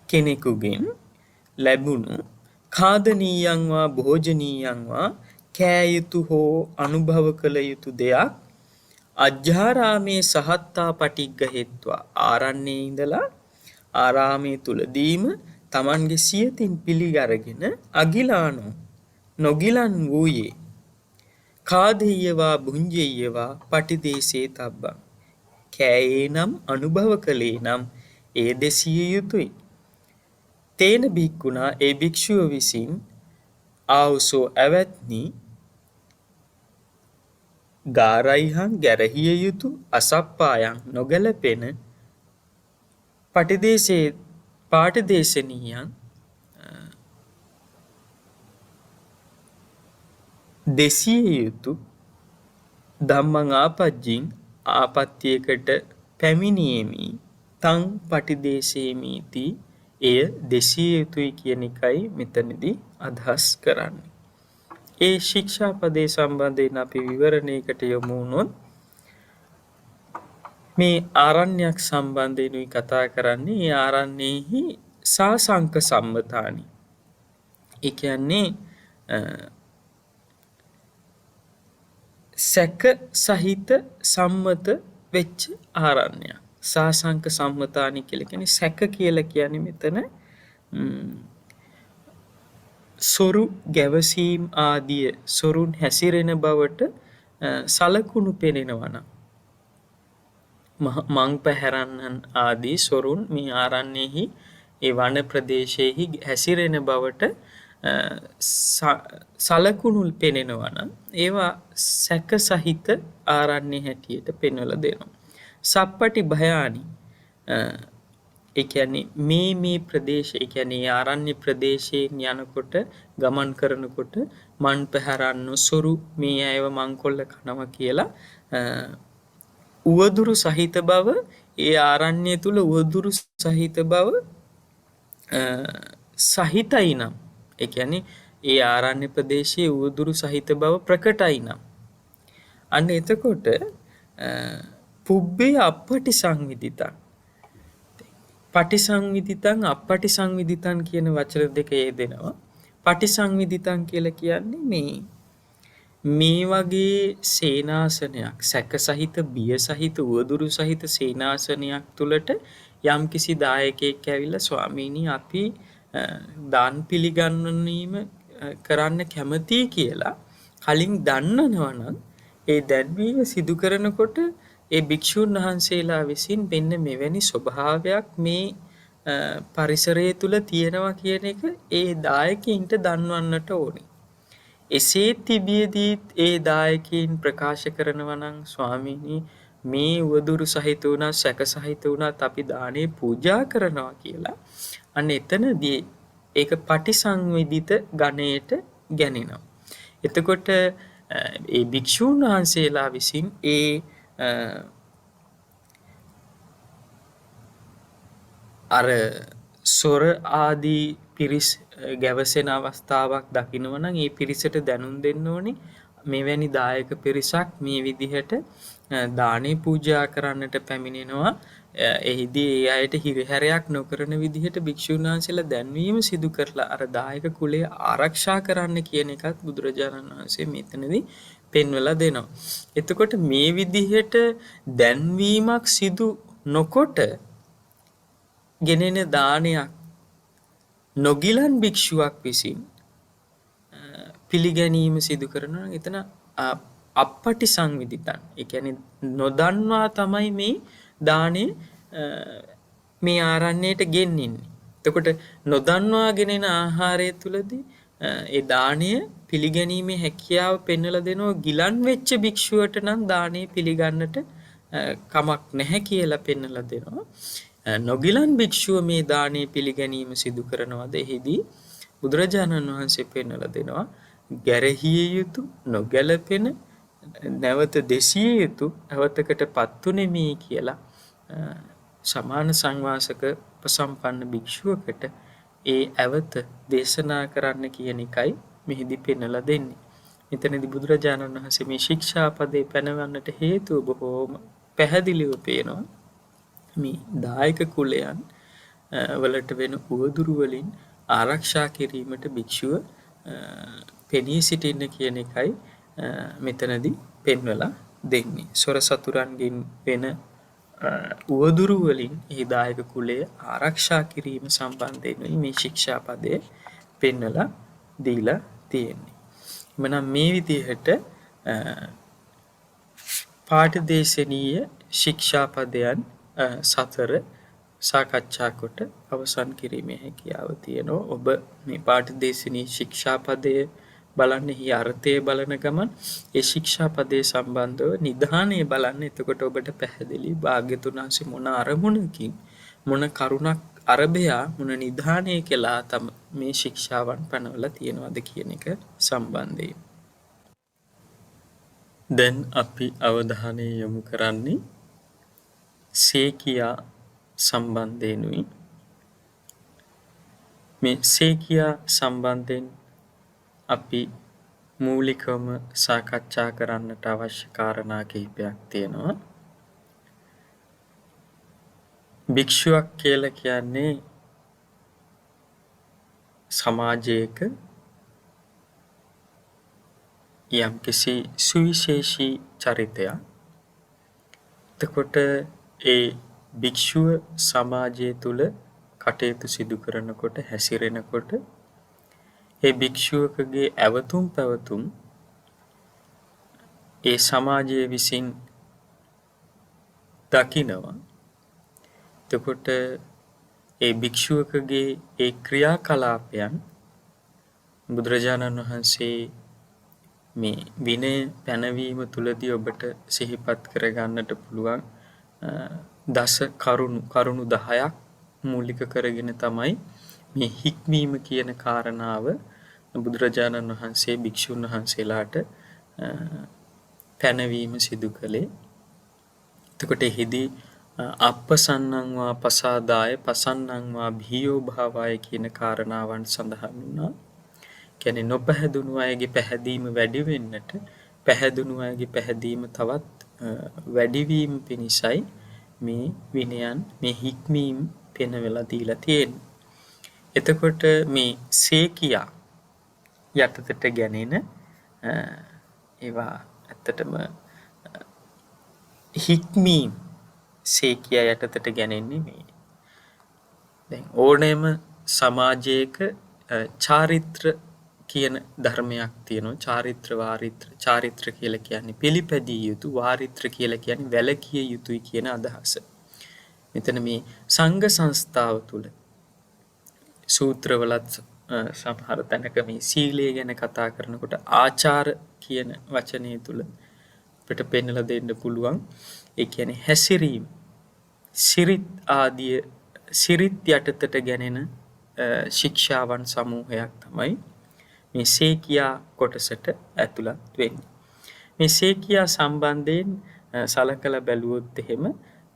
කෙනෙකුගෙන් ලැබුණු खादनीयं वा भोजनीयं वा කෑ යුතු හෝ අනුභව කළ යුතු දෙයක් අජ්ජාරාමේ සහත්තා පටිග්ගහෙත්වා ආරණ්‍යයේ ඉඳලා ආරාමයේ තුලදීම Tamanගේ සියතින් පිළිගරගෙන අගිලානෝ නොගිලන් වූයේ කාදෙය්‍යවා භුංජෙය්‍යවා පටිදේශේ තබ්බං කෑයේ නම් අනුභව කළේ නම් ඒ දෙසිය යුතුයි. තේන භික්ඛුනා ඒ භික්ෂුව විසින් ආවුසෝ ඇවැත්නි ගාරයිහං ගැරහිය යුතු අසප්පායන් නොගැලපෙන පටිදේශේ පාටිදේශනීයන් දෙසිය යුතු ධම්මං ආපජ්ජින් ආපත්‍යයකට පැමිණීමේ තං පටිදේශේමීති එය දෙසිය යුතුයි කියන එකයි මෙතනදී අදහස් කරන්නේ. ඒ ශික්ෂාපදේ සම්බන්ධයෙන් අපි විවරණයකට යමු වුණොත් මේ ආරණ්‍යයක් සම්බන්ධයෙන් කතා කරන්නේ. ඒ ආරණ්‍යෙහි සාසංක සම්මතානි. ඒ කියන්නේ සැක සහිත සම්මත වෙච්ච ආරණ්‍යයක්. සාසංක සම්මතානි කියලා කියන්නේ සැක කියලා කියන්නේ මෙතන සොරු ගැවසීම් ආදිය සොරුන් හැසිරෙන බවට සලකුණු පෙනෙනවා නම් මං පැහැරන්නන් ආදී සොරුන් මේ ආරණ්‍යෙහි ඒ වන ප්‍රදේශයේහි හැසිරෙන බවට සලකුණු පෙනෙනවා නම් ඒවා සැක සහිත ආරණ්‍ය හැටියට පෙන්වලා දෙනවා. සප්පටි භයානි ඒ කියන්නේ මේ ප්‍රදේශ ඒ කියන්නේ ආරණ්‍ය ප්‍රදේශයෙන් යනකොට ගමන් කරනකොට මන් පැහැරන්නු සොරු මේ අයව මංකොල්ල කනවා කියලා උවදුරු සහිත බව ඒ ආරණ්‍ය තුල උවදුරු සහිත බව සහිතයි නම් ඒ කියන්නේ ඒ ආරණ්‍ය ප්‍රදේශයේ උවදුරු සහිත බව ප්‍රකටයි නම් අන්න එතකොට පුබ්බේ අප්පටි සංවිදිතං පටිසංවිදිතං අප්පටි සංවිදිතං කියන වචන දෙක යෙදෙනවා. පටිසංවිදිතං කියලා කියන්නේ මේ වගේ සේනාසනයක් සැක සහිත බිය සහිත උවදුරු සහිත සේනාසනයක් තුලට යම් කිසි දායකයෙක් ඇවිල්ලා ස්වාමීනි අපි දාන් පිළිගන්වීම කරන්න කැමතියි කියලා කලින් දන්නනවා නම් ඒ දැන්වීම සිදු කරනකොට ඒ භික්ෂුන් වහන්සේලා විසින් මෙන්න මෙවැනි ස්වභාවයක් මේ පරිසරය තුල තියෙනවා කියන එක ඒ දායකයින්ට දන්වන්නට ඕනේ. එසේ තිබියදී ඒ දායකයින් ප්‍රකාශ කරනවා නම් ස්වාමීනි මේ උවදුරු සහිත වුණා සැක සහිත වුණාත් අපි දානේ පූජා කරනවා කියලා. අන්න එතනදී ඒක පටිසංවිදිත ගණයට ගැනෙනවා. එතකොට ඒ භික්ෂූන් වහන්සේලා විසින් අර සොර ආදී පිරිස් ගැවසෙන අවස්ථාවක් දකිනවා නම් ඒ පිරිසට දැනුම් දෙන්න ඕනේ මෙවැනි දායක පිරිසක් මේ විදිහට දානේ පූජා කරන්නට පැමිණෙනවා. එහිදී ඒ අයට හිරිහැරයක් නොකරන විදිහට භික්ෂුන් වහන්සේලා දැන්වීම සිදු කරලා අර දායක කුලය ආරක්ෂා කරන්න කියන එකත් බුදුරජාණන් වහන්සේ මෙතනදී පෙන්වලා දෙනවා. එතකොට මේ විදිහට දැන්වීමක් සිදු නොකොට ගෙනෙන දානයක් නොගිලන් භික්ෂුවක් විසින් පිළිගැනීම සිදු කරනවා. එතන අපපටි සංවිධිතන්. ඒ කියන්නේ නොදන්වා තමයි මේ දානේ මේ ආරණ්‍යයට ගෙන්නින්නේ. එතකොට නොදන්වා ගෙනෙන ආහාරය තුලදී ඒ දාණය පිළිගැනීමේ හැකියාව පෙන්වලා දෙනවා. ගිලන් වෙච්ච භික්ෂුවට නම් දාණය පිළිගන්නට කමක් නැහැ කියලා පෙන්වලා දෙනවා. නොගිලන් භික්ෂුව මේ දානේ පිළිගැනීම සිදු කරනවාද එහිදී බුදුරජාණන් වහන්සේ පෙන්වලා දෙනවා ගැරහිය යුතු නොගැලපෙන නැවත දෙසිය යුතු අවතකට පත්තු නෙමේ කියලා සමාන සංවාසක උපසම්පන්න භික්ෂුවකට ඒ අවත දේශනා කරන්න කියන එකයි මෙහිදී පෙන්වලා දෙන්නේ. මෙතනදී බුදුරජාණන් වහන්සේ මේ ශික්ෂාපදේ පැනවන්නට හේතුව බොහෝම පැහැදිලිව පේනවා. මේ දායක කුලයන් වලට වෙන උවදුරු වලින් ආරක්ෂා කිරීමට භික්ෂුව පෙනී සිටින්න කියන එකයි මෙතනදී පෙන්වලා දෙන්නේ. සොර සතුරන්ගෙන් වෙන උවදුරු වලින් ඒ දායක කුලය ආරක්ෂා කිරීම සම්බන්ධයෙන් මේ ශික්ෂාපදය පෙන්වලා දීලා තියෙන්නේ. එමනම් මේ විදිහට පාඨදේශනීය ශික්ෂාපදයන් සතර සාකච්ඡා කොට අවසන් කිරීමේ හැකියාව තියෙනවා. ඔබ මේ පාඨදේශනීය ශික්ෂාපදය බලන්නේ අර්ථය බලන ගමන් ඒ ශික්ෂාපදයේ සම්බන්ධව නිධානය බලන්න. එතකොට ඔබට පැහැදිලි භාග්‍යතුන් වහන්සේ මොන අරමුණකින් මොන කරුණක් අරබයා මොන නිධානය කළා තම මේ ශික්ෂාවන් පනවලා තියෙනවද කියන එක සම්බන්ධයෙන්. දැන් අපි අවධානය යොමු කරන්නේ සේකියා සම්බන්ධයෙන්ුයි. මේ සේකියා සම්බන්ධයෙන් අපි මූලිකවම සාකච්ඡා කරන්නට අවශ්‍ය කාරණා කිහිපයක් තියෙනවා. භික්ෂුවක් කියලා කියන්නේ සමාජයක යම්කිසි සුවිශේෂී චරිතයක්. එතකොට ඒ භික්ෂුව සමාජය තුල කටයුතු සිදු කරනකොට හැසිරෙනකොට ඒ භික්ෂුවකගේ ඇවතුම් පැවතුම් ඒ සමාජය විසින් දකිනවා. එතකොට ඒ භික්ෂුවකගේ ඒ ක්‍රියාකලාපයන් බුදුරජාණන් වහන්සේ මේ විනය පැනවීම තුලදී ඔබට සිහිපත් කරගන්නට පුළුවන් දස කරුණු 10ක් මූලික කරගෙන තමයි මේ හික්මීම කියන කාරණාව බුදුරජාණන් වහන්සේ භික්ෂුන් වහන්සේලාට පැනවීම සිදු කළේ. එතකොට එහිදී අප්පසන්නං වා පසාදාය පසන්නං වා භීයෝ භාවාය කියන කාරණාවන් සඳහන් වුණා. කියන්නේ නොපැහැදුණු අයගේ පැහැදීම වැඩි වෙන්නට පැහැදුණු අයගේ පැහැදීම තවත් වැඩිවීම පිණිසයි මේ විනයන් මේ හික්මීම් පෙන්වලා දීලා තියෙන්නේ. එතකොට මේ සේකියා යටතට ගැනෙන ඒවා ඇත්තටම හික්මීම් සේකියා යටතට ගැනෙන්නේ මේ දැන් ඕනෑම සමාජයක චාරිත්‍ර කියන ධර්මයක් තියෙනවා. චාරිත්‍ර වාරිත්‍ර. චාරිත්‍ර කියලා කියන්නේ පිළිපැදිය යුතු, වාරිත්‍ර කියලා කියන්නේ වැළකීය යුතුයි කියන අදහස. මෙතන මේ සංඝ සංස්ථාව තුල සූත්‍රවලත් සමහර තැනක මේ සීලය ගැන කතා කරනකොට ආචාර කියන වචනය තුල අපිට පෙන්වලා දෙන්න පුළුවන්. ඒ කියන්නේ හැසිරීම, සිරිත් ආදී සිරිත් යටතට ගැනෙන ශික්ෂාවන් සමූහයක් තමයි මේ සේකියා කොටසට ඇතුළත් වෙන්නේ. මෙසේ කියා සම්බන්ධයෙන් සලකලා බැලුවොත් එහෙම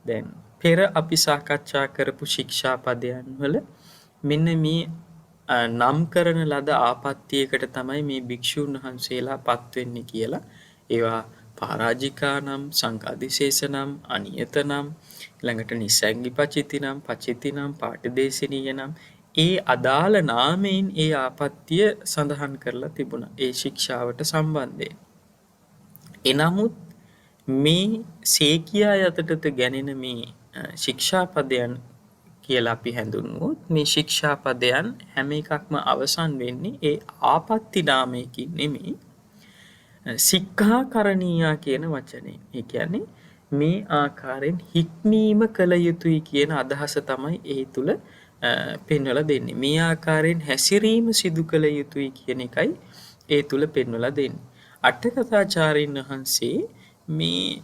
දැන් පෙර අපි සාකච්ඡා කරපු ශික්ෂාපදයන් වල මෙන්න මේ නම් කරන ලද ආපත්‍යයකට තමයි මේ භික්ෂූන් වහන්සේලා පත් වෙන්නේ කියලා. ඒවා පරාජිකා නම්, සංඝාදිශේෂ නම්, අනියත නම්, ළඟට නිස්සංගිපචිති නම්, පචිති නම්, පාටිදේශනීය නම්, ඒ අදාළ නාමයෙන් ඒ ආපත්‍ය සඳහන් කරලා තිබුණා ඒ ශික්ෂාවට සම්බන්ධයෙන්. එනමුත් මේ සේකියා යටතට ගැනෙන මේ ශික්ෂාපදයන් කියලා අපි හැඳුන්වුවොත් මේ ශික්ෂාපදයන් හැම එකක්ම අවසන් වෙන්නේ ඒ ආපත්ති නාමයකින් නෙමෙයි සික්ඛාකරණීයා කියන වචනේ. ඒ කියන්නේ මේ ආකාරයෙන් හික්මීම කළ යුතුයි කියන අදහස තමයි ඒ තුල පෙන්වලා දෙන්නේ. මේ ආකාරයෙන් හැසිරීම සිදු කළ යුතුයි කියන එකයි ඒ තුල පෙන්වලා දෙන්නේ. අටකථාචාර්යින් වහන්සේ මේ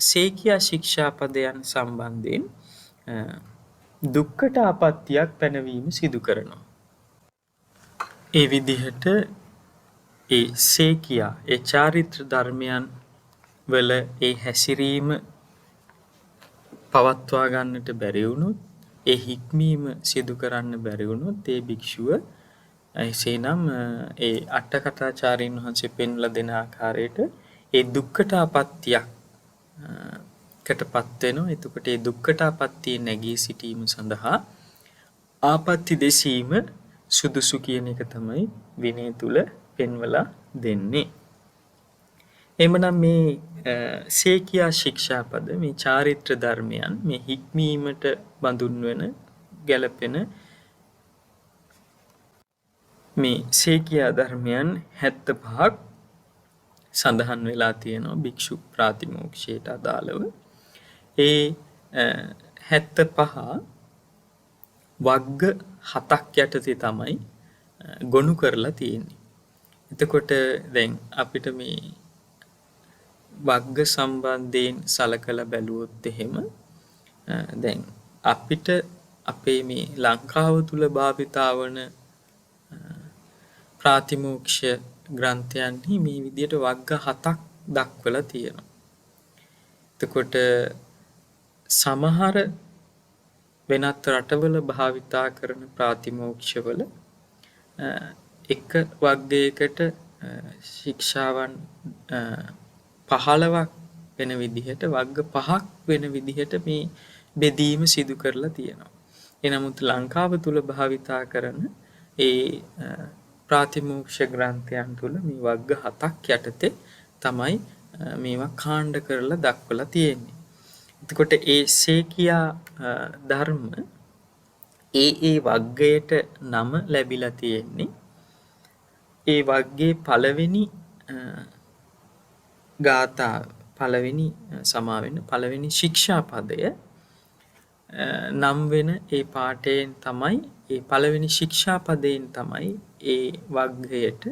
සේකියා ශික්ෂාපදයන් සම්බන්ධයෙන් දුක්ඛට ආපත්‍යක් පැනවීම සිදු කරනවා. ඒ විදිහට ඒ සේකියා ඒ චාරිත්‍ර ධර්මයන් වල ඒ හැසිරීම පවත්වා ගන්නට බැරි වුණොත් ඒ හික්මීම සිදු කරන්න බැරි වුණොත් ඒ භික්ෂුව එසේනම් ඒ අටකථාචාර්යින් වහන්සේ පෙන්වලා දෙන ආකාරයට ඒ දුක්ඛට ආපත්‍යක් කටපත් වෙනවා. එතකොට ඒ දුක්ඛට ආපත්‍තිය නැගී සිටීම සඳහා ආපත්‍ති දෙසීම සුදුසු කියන එක තමයි විනය තුල පෙන්වලා දෙන්නේ. එමනම් මේ සේකියා ශික්ෂාපද මේ චාරිත්‍ර ධර්මයන් මේ හික්මීමට බඳුන් වෙන ගැලපෙන මේ සේකියා ධර්මයන් 75ක් සඳහන් වෙලා තියෙනවා භික්ෂු ප්‍රාතිමෝක්ෂයට අදාළව. ඒ 75 වග්ග 7ක් යටතේ තමයි ගොනු කරලා තියෙන්නේ. එතකොට දැන් අපිට මේ වග්ග සම්බන්ධයෙන් සලකලා බැලුවොත් එහෙම දැන් අපිට අපේ මේ ලංකාව තුල භාවිතා වන ප්‍රාතිමෝක්ෂ ග්‍රන්ථයන්හි මේ විදිහට වග්ග 7ක් දක්වලා තියෙනවා. එතකොට සමහර වෙනත් රටවල භාවිතා කරන ප්‍රාතිමෝක්ෂවල එක වග්ගයකට ශික්ෂාවන් 15ක් වෙන විදිහට වග්ග 5ක් වෙන විදිහට මේ බෙදීම සිදු කරලා තියෙනවා. එනමුත් ලංකාව තුල භාවිතා කරන ඒ ප්‍රාතිමෝක්ෂ ග්‍රන්ථයන් තුල මේ වග්ග 7ක් යටතේ තමයි මේවා කාණ්ඩ කරලා දක්වලා තියෙන්නේ. එතකොට ඒ සේකියා ධර්ම ඒ වග්ගයට නම ලැබිලා තියෙන්නේ ඒ වග්ගයේ පළවෙනි ගාථා පළවෙනි ශික්ෂාපදය නම් වෙන ඒ පාඨයෙන් තමයි ඒ පළවෙනි ශික්ෂාපදයෙන් තමයි ඒ වග්ගයට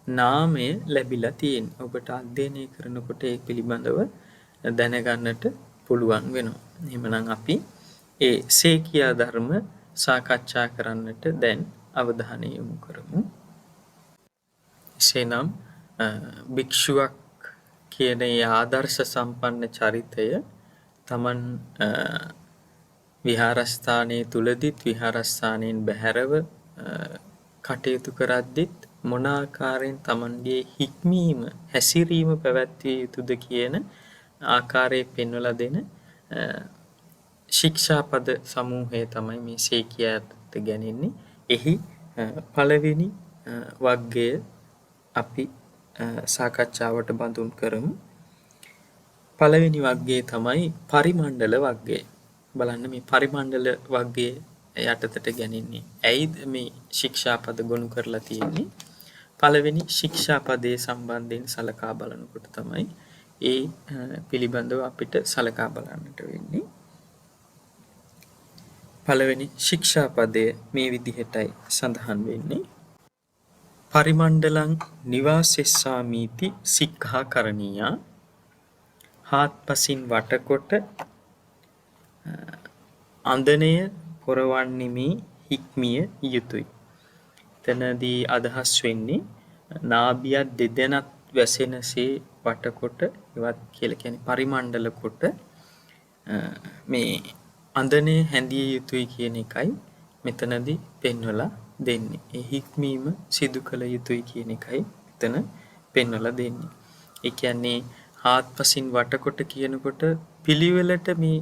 නාමය ලැබිලා තියෙන්නේ. ඔබට අධ්‍යයනය කරනකොට ඒ පිළිබඳව දැනගන්නට පුළුවන් වෙනවා. එහෙමනම් අපි ඒ සේකියා ධර්ම සාකච්ඡා කරන්නට දැන් අවධානය යොමු කරමු. එසේනම් භික්ෂුවක් කියන ඒ ආදර්ශ සම්පන්න චරිතය තමන් විහාරස්ථානයේ තුලදීත් විහාරස්ථානයෙන් බැහැරව කටයුතු කරද්දිත් මොන ආකාරයෙන් තමන්ගේ හික්මීම හැසිරීම පැවැත්විය යුතුද කියන ආකාරයේ පෙන්වලා දෙන ශික්ෂාපද සමූහය තමයි මේ සේකියාට ගැනෙන්නේ. එහි පළවෙනි වග්ගය අපි සාකච්ඡාවට බඳුන් කරමු. පළවෙනි වග්ගය තමයි පරිමණ්ඩල වග්ගය. බලන්න මේ පරිමණ්ඩල වග්ගයේ යටතට ගැනෙන්නේ ඇයිද මේ ශික්ෂාපද ගොනු කරලා තියෙන්නේ? පළවෙනි ශික්ෂාපදයේ සම්බන්ධයෙන් සලකා බලනකොට තමයි ඒ පිළිබඳව අපිට සලකා බලන්නට වෙන්නේ. පළවෙනි ශික්ෂාපදය මේ විදිහටයි සඳහන් වෙන්නේ. පරිමණ්ඩලං නිවාසෙස්සාමීති සික්ඛාකරණීයා හාත්පසින් වටකොට අන්දනය පොරවන්නිමි හික්මිය යුතුයි. එතනදී අදහස් වෙන්නේ නාභියක් දෙදෙනත් වැසෙනසේ වටකොට ඒවත් කියලා කියන්නේ පරිමණ්ඩල කොට මේ අඳනේ හැඳිය යුතුයි කියන එකයි මෙතනදී පෙන්වලා දෙන්නේ. ඒ හික්මීම සිදු කළ යුතුයි කියන එකයි මෙතන පෙන්වලා දෙන්නේ. ඒ කියන්නේ හාත්පසින් වටකොට කියනකොට පිළිවෙලට මේ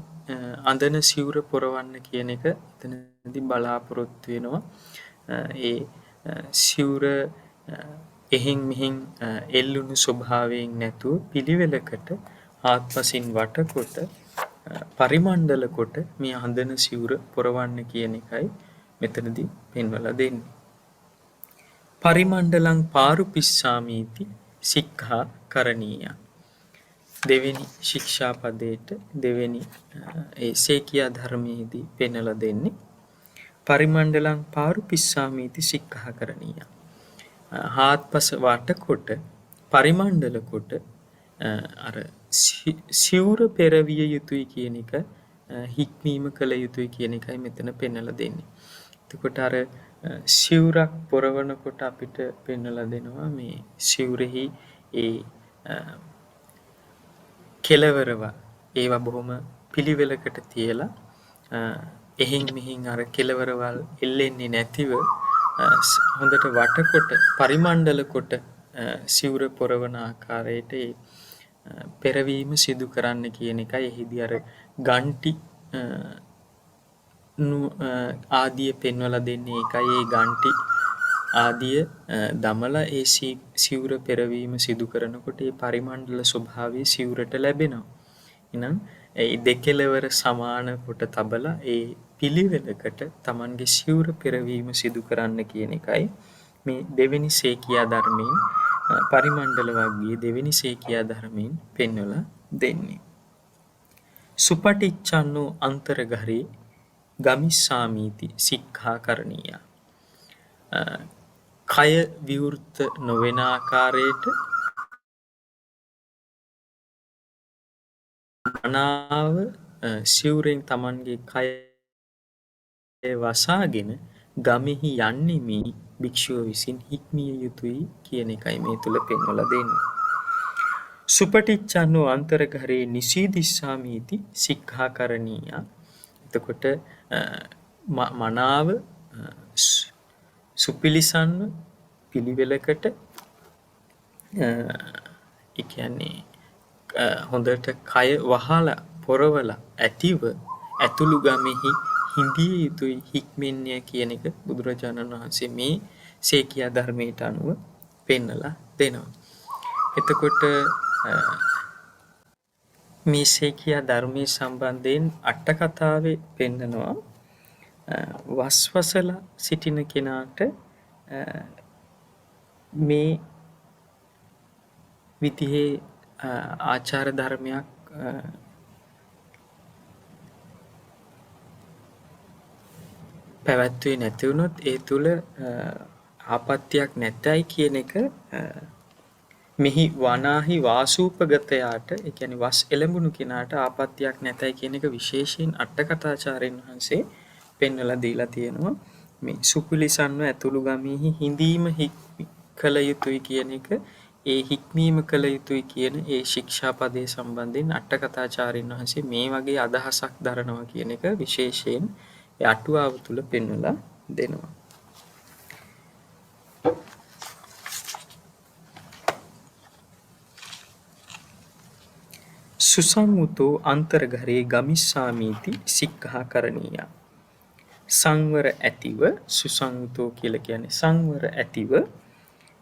අඳන සිවුර පොරවන්න කියන එක එතනදී බලාපොරොත්තු වෙනවා. ඒ සිවුර එහෙන් මෙහෙන් එල්ලුණු ස්වභාවයෙන් නැතුව පිළිවෙලකට හාත්පසින් වටකොට පරිමණ්ඩල කොට මේ අඳන සිවුර පොරවන්න කියන එකයි මෙතනදී පෙන්වලා දෙන්නේ. පරිමණ්ඩලං පාරුපිස්සාමීති සික්ඛා කරණීය. දෙවෙනි ශික්ෂාපදයට දෙවෙනි ඒ සේකියා ධර්මයේදී පෙන්වලා දෙන්නේ පරිමණ්ඩලං පාරුපිස්සාමීති සික්ඛා කරණීය. හාත්පස වටකොට පරිමණ්ඩල කොට අර සිවුර පෙරවිය යුතුයි කියන එක හික්මීම කළ යුතුයි කියන එකයි මෙතන පෙන්වලා දෙන්නේ. එතකොට අර සිවුරක් පොරවනකොට අපිට පෙන්වලා දෙනවා මේ සිවුරෙහි ඒ කෙලවරව ඒවා බොහොම පිළිවෙලකට තියලා එහෙන් මෙහින් අර කෙලවරවල් එල්ලෙන්නේ නැතිව හොඳට වටකොට පරිමණ්ඩල කොට සිවුර පොරවන ආකාරයට පෙරවීම සිදු කරන්න කියන එකයි. එහිදී අර ගන්ටි ආදිය පෙන්වලා දෙන්නේ ඒකයි. ඒ ගන්ටි ආදිය දමලා ඒ සිවුර පෙරවීම සිදු කරනකොට ඒ පරිමණ්ඩල ස්වභාවය සිවුරට ලැබෙනවා. එහෙනම් ඒ දෙකලවර සමාන කොට තබලා ඒ පිළිවෙලකට Tamanගේ සිවුර පෙරවීම සිදු කරන්න කියන එකයි මේ දෙවෙනි සේකියා ධර්මයෙන් පරිමණ්ඩල වර්ගයේ දෙවෙනි සේකියා ධර්මයෙන් පෙන්වලා දෙන්නේ. සුපටිච්ඡන්නෝ අන්තර්ගහරේ ගමිස්සාමීති සික්ඛා කරණීය. කය විවෘත නොවන ආකාරයට මනාව සිවුරෙන් Tamanගේ කය වසාගෙන ගමෙහි යන්නේ මේ භික්ෂුව විසින් හික්මිය යුතුයි කියන එකයි මේ තුල පෙන්වලා දෙන්නේ. සුපටිච්ඡන්නෝ අන්තර්ගහරේ නිසීදිස්සාමීති සික්ඛා කරණීය. එතකොට මනාව සුපිලිසන්ව පිළිවෙලකට ඒ කියන්නේ හොඳට කය වහලා පොරවලා ඇතිව ඇතුළු ගමෙහි හිඳිය යුතුයි හික්මෙන්නේ කියන එක බුදුරජාණන් වහන්සේ මේ සේකියා ධර්මයට අනුව පෙන්වලා දෙනවා. එතකොට මේ සේකියා ධර්මයේ සම්බන්ධයෙන් අට කතාවේ පෙන්නනවා වස්වසලා සිටින කෙනාට මේ විදිහේ ආචාර ධර්මයක් පැවැත්වුවේ නැති වුණොත් ඒ තුල ආපත්‍යක් නැතයි කියන එක මෙහි වනාහි වාසූපගතයාට ඒ කියන්නේ වස් එළඹුණු කෙනාට ආපත්‍යක් නැතයි කියන එක විශේෂයෙන් අටකථාචාර්යන් වහන්සේ පෙන්වලා දීලා තියෙනවා. මේ සුපිලිසන්ව ඇතුළු ගමෙහි හිඳීම කළ යුතුයි කියන එක ඒ හික්මීම කළ යුතුයි කියන ඒ ශික්ෂාපදයේ සම්බන්ධයෙන් අටකථාචාර්යන් වහන්සේ මේ වගේ අදහසක් දරනවා කියන එක විශේෂයෙන් ඒ අටුවාව තුල පෙන්වලා දෙනවා. සුසංඋතෝ අන්තර්ගහරේ ගමිස්සාමීති සික්ඛා කරණීය. සංවර ඇතිව සුසංඋතෝ කියලා කියන්නේ සංවර ඇතිව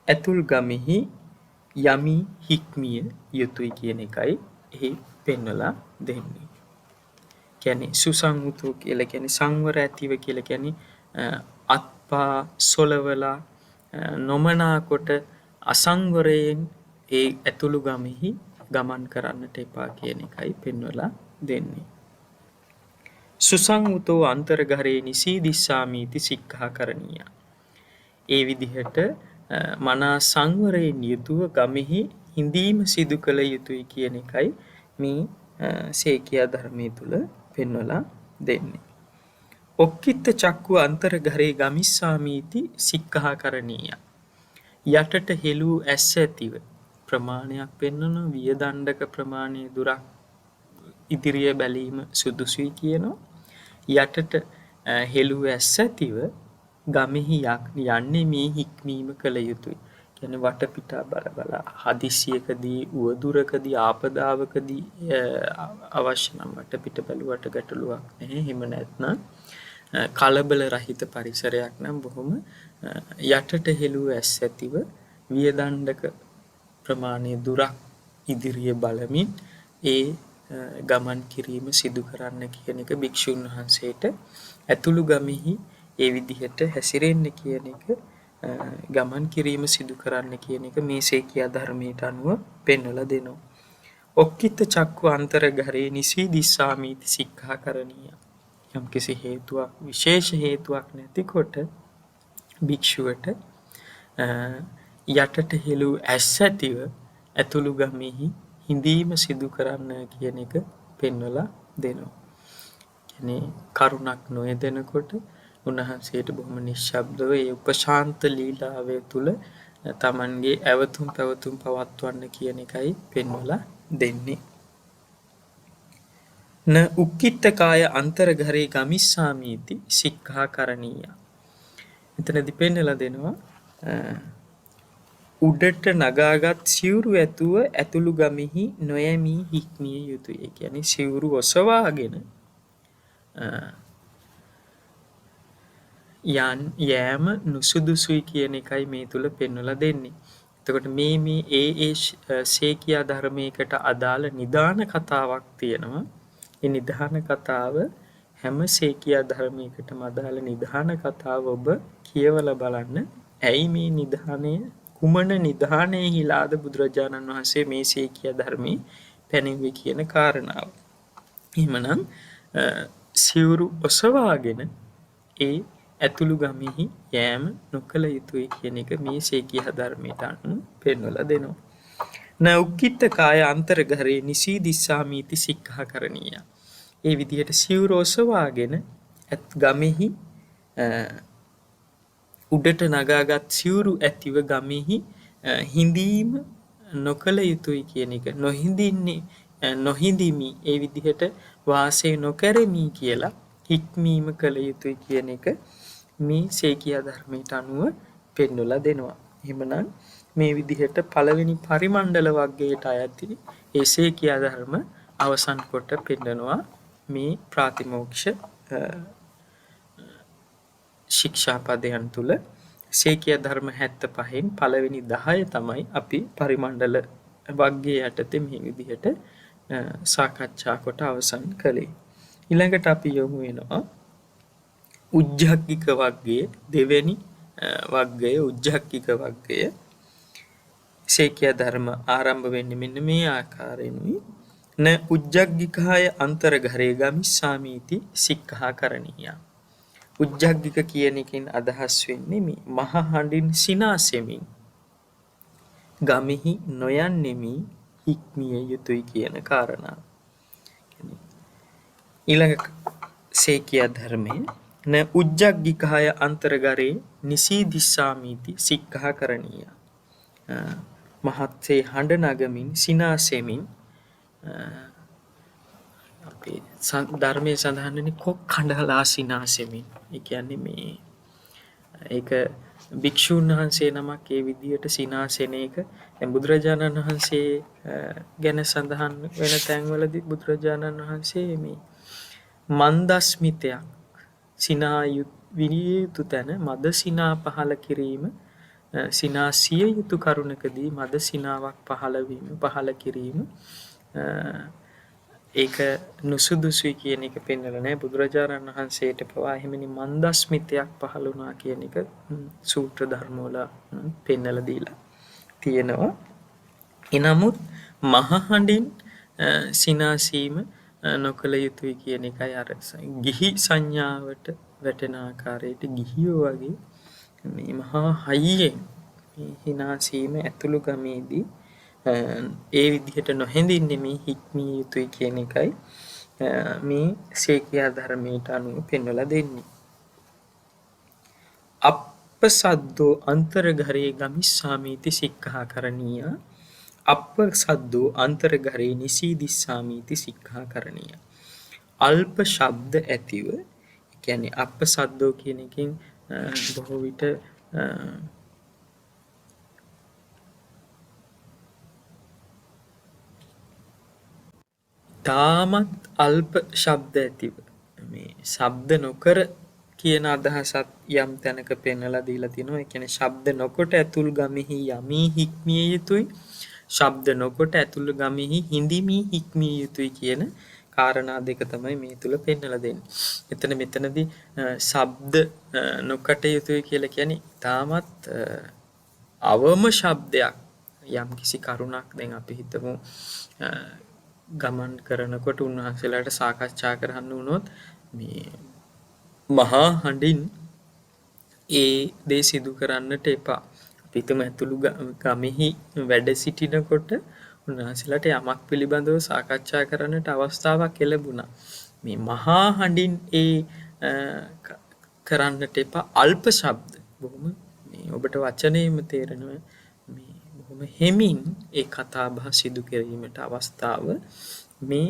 ඇතුල් ගමෙහි යමි හික්මිය යුතුයි කියන එකයි එහි පෙන්වලා දෙන්නේ. කියන්නේ සුසංඋතෝ කියලා කියන්නේ සංවර ඇතිව කියලා කියන්නේ අත්පා සොලවලා නොමනා කොට අසංවරයෙන් ඒ ඇතුළු ගමෙහි ගමන් කරන්නට එපා කියන එකයි පෙන්වලා දෙන්නේ. සුසංඋතෝ අන්තර්ගහරේ නිසීදිස්සාමීති සික්ඛා කරණීය. ඒ විදිහට මනා සංවරයෙන් යුතුව ගමෙහි හිඳීම සිදු කළ යුතුයි කියන එකයි මේ සේකියා ධර්මයේ තුල පෙන්වලා දෙන්නේ. ඔක්කිට චක්කු අන්තර්ගහරේ ගමිස්සාමීති සික්ඛා කරණීය. යටට හෙළූ ඇස් ඇතිව ප්‍රමාණයක් පෙන්වනවා. වියදණ්ඩක ප්‍රමාණය දුරක් ඉදිරිය බැලීම සුදුසුයි කියනවා. යටට හෙළුව ඇස් ඇතිව ගමෙහි යන්නේ මේ හික්මීම කළ යුතුයි. කියන්නේ වටපිටා බල හදිසියකදී උවදුරකදී ආපදාවකදී අවශ්‍ය නම් වටපිට බැලුවට ගැටලුවක් නැහැ. එහෙම නැත්නම් කලබල රහිත පරිසරයක් නම් බොහොම යටට හෙළුව ඇස් ඇතිව වියදණ්ඩක ප්‍රමාණය දුරක් ඉදිරිය බලමින් ඒ ගමන් කිරීම සිදු කරන්න කියන එක භික්ෂුන් වහන්සේට ඇතුළු ගමෙහි ඒ විදිහට හැසිරෙන්න කියන එක ගමන් කිරීම සිදු කරන්න කියන එක මේ සේකියා ධර්මයට අනුව පෙන්වලා දෙනවා. ඔක්කිත චක්කු අන්තරගරේ නිසීදිස්සාමීති සික්ඛාකරණීය. යම්කිසි හේතුවක් විශේෂ හේතුවක් නැතිකොට භික්ෂුවට යටට හෙළු ඇස් ඇතිව ඇතුළු ගමෙහි හිඳීම සිදු කරන්න කියන එක පෙන්වලා දෙනවා. කියන්නේ කරුණක් නොයෙදෙනකොට උන්වහන්සේට බොහොම නිශ්ශබ්දව ඒ උපශාන්ත ලීලාවය තුළ තමන්ගේ ඇවතුම් පැවතුම් පවත්වන්න කියන එකයි පෙන්වලා දෙන්නේ. න උක්කිට්ඨකාය අන්තර්ඝරේ ගමිස්සාමීති සික්ඛාකරණීය. එතනදී පෙන්වලා දෙනවා උඩට නගාගත් සිවුරු ඇතුව ඇතුළු ගමෙහි නොයමී හික්මිය යුතුය. ඒ කියන්නේ සිවුරු ඔසවාගෙන යෑම නුසුදුසුයි කියන එකයි මේ තුල පෙන්වලා දෙන්නේ. එතකොට මේ ඒ සේකියා ධර්මයකට අදාළ නිදාන කතාවක් තියෙනවා. ඒ නිදාන කතාව හැම සේකියා ධර්මයකටම අදාළ නිදාන කතාව ඔබ කියවලා බලන්න. ඇයි මේ නිදානය කුමන නිදානයෙහිලාද බුදුරජාණන් වහන්සේ මේ සේකියා ධර්මයේ පැනෙව්වේ කියන කාරණාව. එහෙමනම් සිවුරු ඔසවාගෙන ඒ ඇතුළු ගමෙහි යෑම නොකළ යුතුයි කියන එක මේ සේකියා ධර්මයට අනුව පෙන්වලා දෙනවා. න උක්කිට්ඨකාය අන්තර්ඝරේ නිසීදිස්සාමීති සික්ඛාකරණීය. ඒ විදිහට සිවුරු ඔසවාගෙන ගමෙහි උඩට නගාගත් සිවුරු ඇතිව ගමෙහි හිඳීම නොකළ යුතුයි කියන එක. නොහිඳිමි ඒ විදිහට වාසය නොකරමි කියලා හික්මීම කළ යුතුයි කියන එක මේ සේකියා ධර්මයට අනුව පෙන්වලා දෙනවා. එහෙමනම් මේ විදිහට පළවෙනි පරිමණ්ඩල වර්ගයට අයත් ඒ සේකියා ධර්ම අවසන් කොට පෙන්වනවා මේ ප්‍රාතිමෝක්ෂ ශික්ෂාපදයන් තුල. සේකියා ධර්ම 75න් පළවෙනි 10 තමයි අපි පරිමණ්ඩල වර්ගයේ යටතේ මේ විදිහට සාකච්ඡා කොට අවසන් කළේ. ඊළඟට අපි යමු වෙනවා උජ්ජග්ගික වර්ගයේ දෙවෙනි වර්ගය උජ්ජග්ගික වර්ගය. සේකියා ධර්ම ආරම්භ වෙන්නේ මෙන්න මේ ආකාරයෙන්මයි. න උජ්ජග්ගිකාය අන්තර්ඝරේ ගමිස්සාමීති සික්ඛාකරණීය. උජ්ජග්ගික කියන එකෙන් අදහස් වෙන්නේ මේ මහ හඬින් සිනාසෙමින් ගමෙහි නොයන්නෙමි හික්මිය යුතුයි කියන කාරණාව. ඊළඟ සේකියා ධර්මයේ න උජ්ජග්ගිකාය අන්තර්ඝරේ නිසීදිස්සාමීති සික්ඛාකරණීය. මහත්සේ හඬ නගමින් සිනාසෙමින් අපේ ධර්මයේ සඳහන් වෙන්නේ කොක් කඳලා සිනාසෙමින්. ඒ කියන්නේ මේ ඒක භික්ෂුන් වහන්සේ නමක් ඒ විදියට සිනාසෙන එක දැන් බුදුරජාණන් වහන්සේ ගැන සඳහන් වෙන තැන්වලදී බුදුරජාණන් වහන්සේ මේ මන්දස්මිතයක් සිනායු විනිය යුතු තැන මද සිනා පහල කිරීම සිනාසිය යුතු කරුණකදී මද සිනාවක් පහල කිරීම ඒක නුසුදුසුයි කියන එක පෙන්වලා නැහැ. බුදුරජාණන් වහන්සේට පවා එහෙමනි මන්දස්මිතයක් පහළ වුණා කියන එක සූත්‍ර ධර්මවල පෙන්වලා දීලා තියෙනවා. එනමුත් මහ හඬින් සිනාසීම නොකළ යුතුයි කියන එකයි අර ගිහි සංඥාවට වැටෙන ආකාරයට ගිහියෝ වගේ මේ මහා හයියෙන් හිනාසීම ඇතුළු ගමේදී ඒ විදිහට නොහැඳින්නේ මේ හික්මිය යුතුයි කියන එකයි මේ සේකියා ධර්මයට අනුව පෙන්වලා දෙන්නේ. අප්පසද්දෝ අන්තර්ඝරේ ගමිස්සාමීති සික්ඛාකරණීය. අප්ප සද්දෝ අන්තර්ගරේ නිසීදිස්සාමීති සික්ඛාකරණීය. අල්ප ශබ්ද ඇතිව, කියන්නේ අප්ප සද්දෝ කියන එකෙන් බොහෝ විට තාමත් අල්ප ශබ්ද ඇතිව, මේ ශබ්ද නොකර කියන අදහසත් යම් තැනක පෙන්වලා දීලා තිනවා. ඒ කියන්නේ ශබ්ද නොකොට ඇතුල් ගමෙහි යමී හික්මිය යුතුයි, ශබ්ද නොකොට ඇතුල් ගමෙහි හිඳිමි හික්මිය යුතුයි කියන කාරණා දෙක තමයි මේ තුල පෙන්වලා දෙන්නේ. මෙතනදී ශබ්ද නොකට යුතුයි කියලා කියන්නේ තාමත් අවම ශබ්දයක්, යම් කිසි කරුණක් දැන් අපි හිතමු ගමන් කරනකොට උන්වහන්සේලාට සාකච්ඡා කරන්න වුණොත් මේ මහා හඬින් ඒ දේ සිදු කරන්නට එපා. අපි හිතමු ඇතුළු ගමෙහි වැඩ සිටිනකොට උන්වහන්සේලාට යමක් පිළිබඳව සාකච්ඡා කරන්නට අවස්ථාවක් ලැබුණා. මේ මහා හඬින් ඒ කරන්නට එපා. අල්ප ශබ්ද බොහොම මේ ඔබට වචනේම තේරෙනවා මේ බොහොම හෙමින් ඒ කතා බහ සිදු කිරීමට අවස්ථාව මේ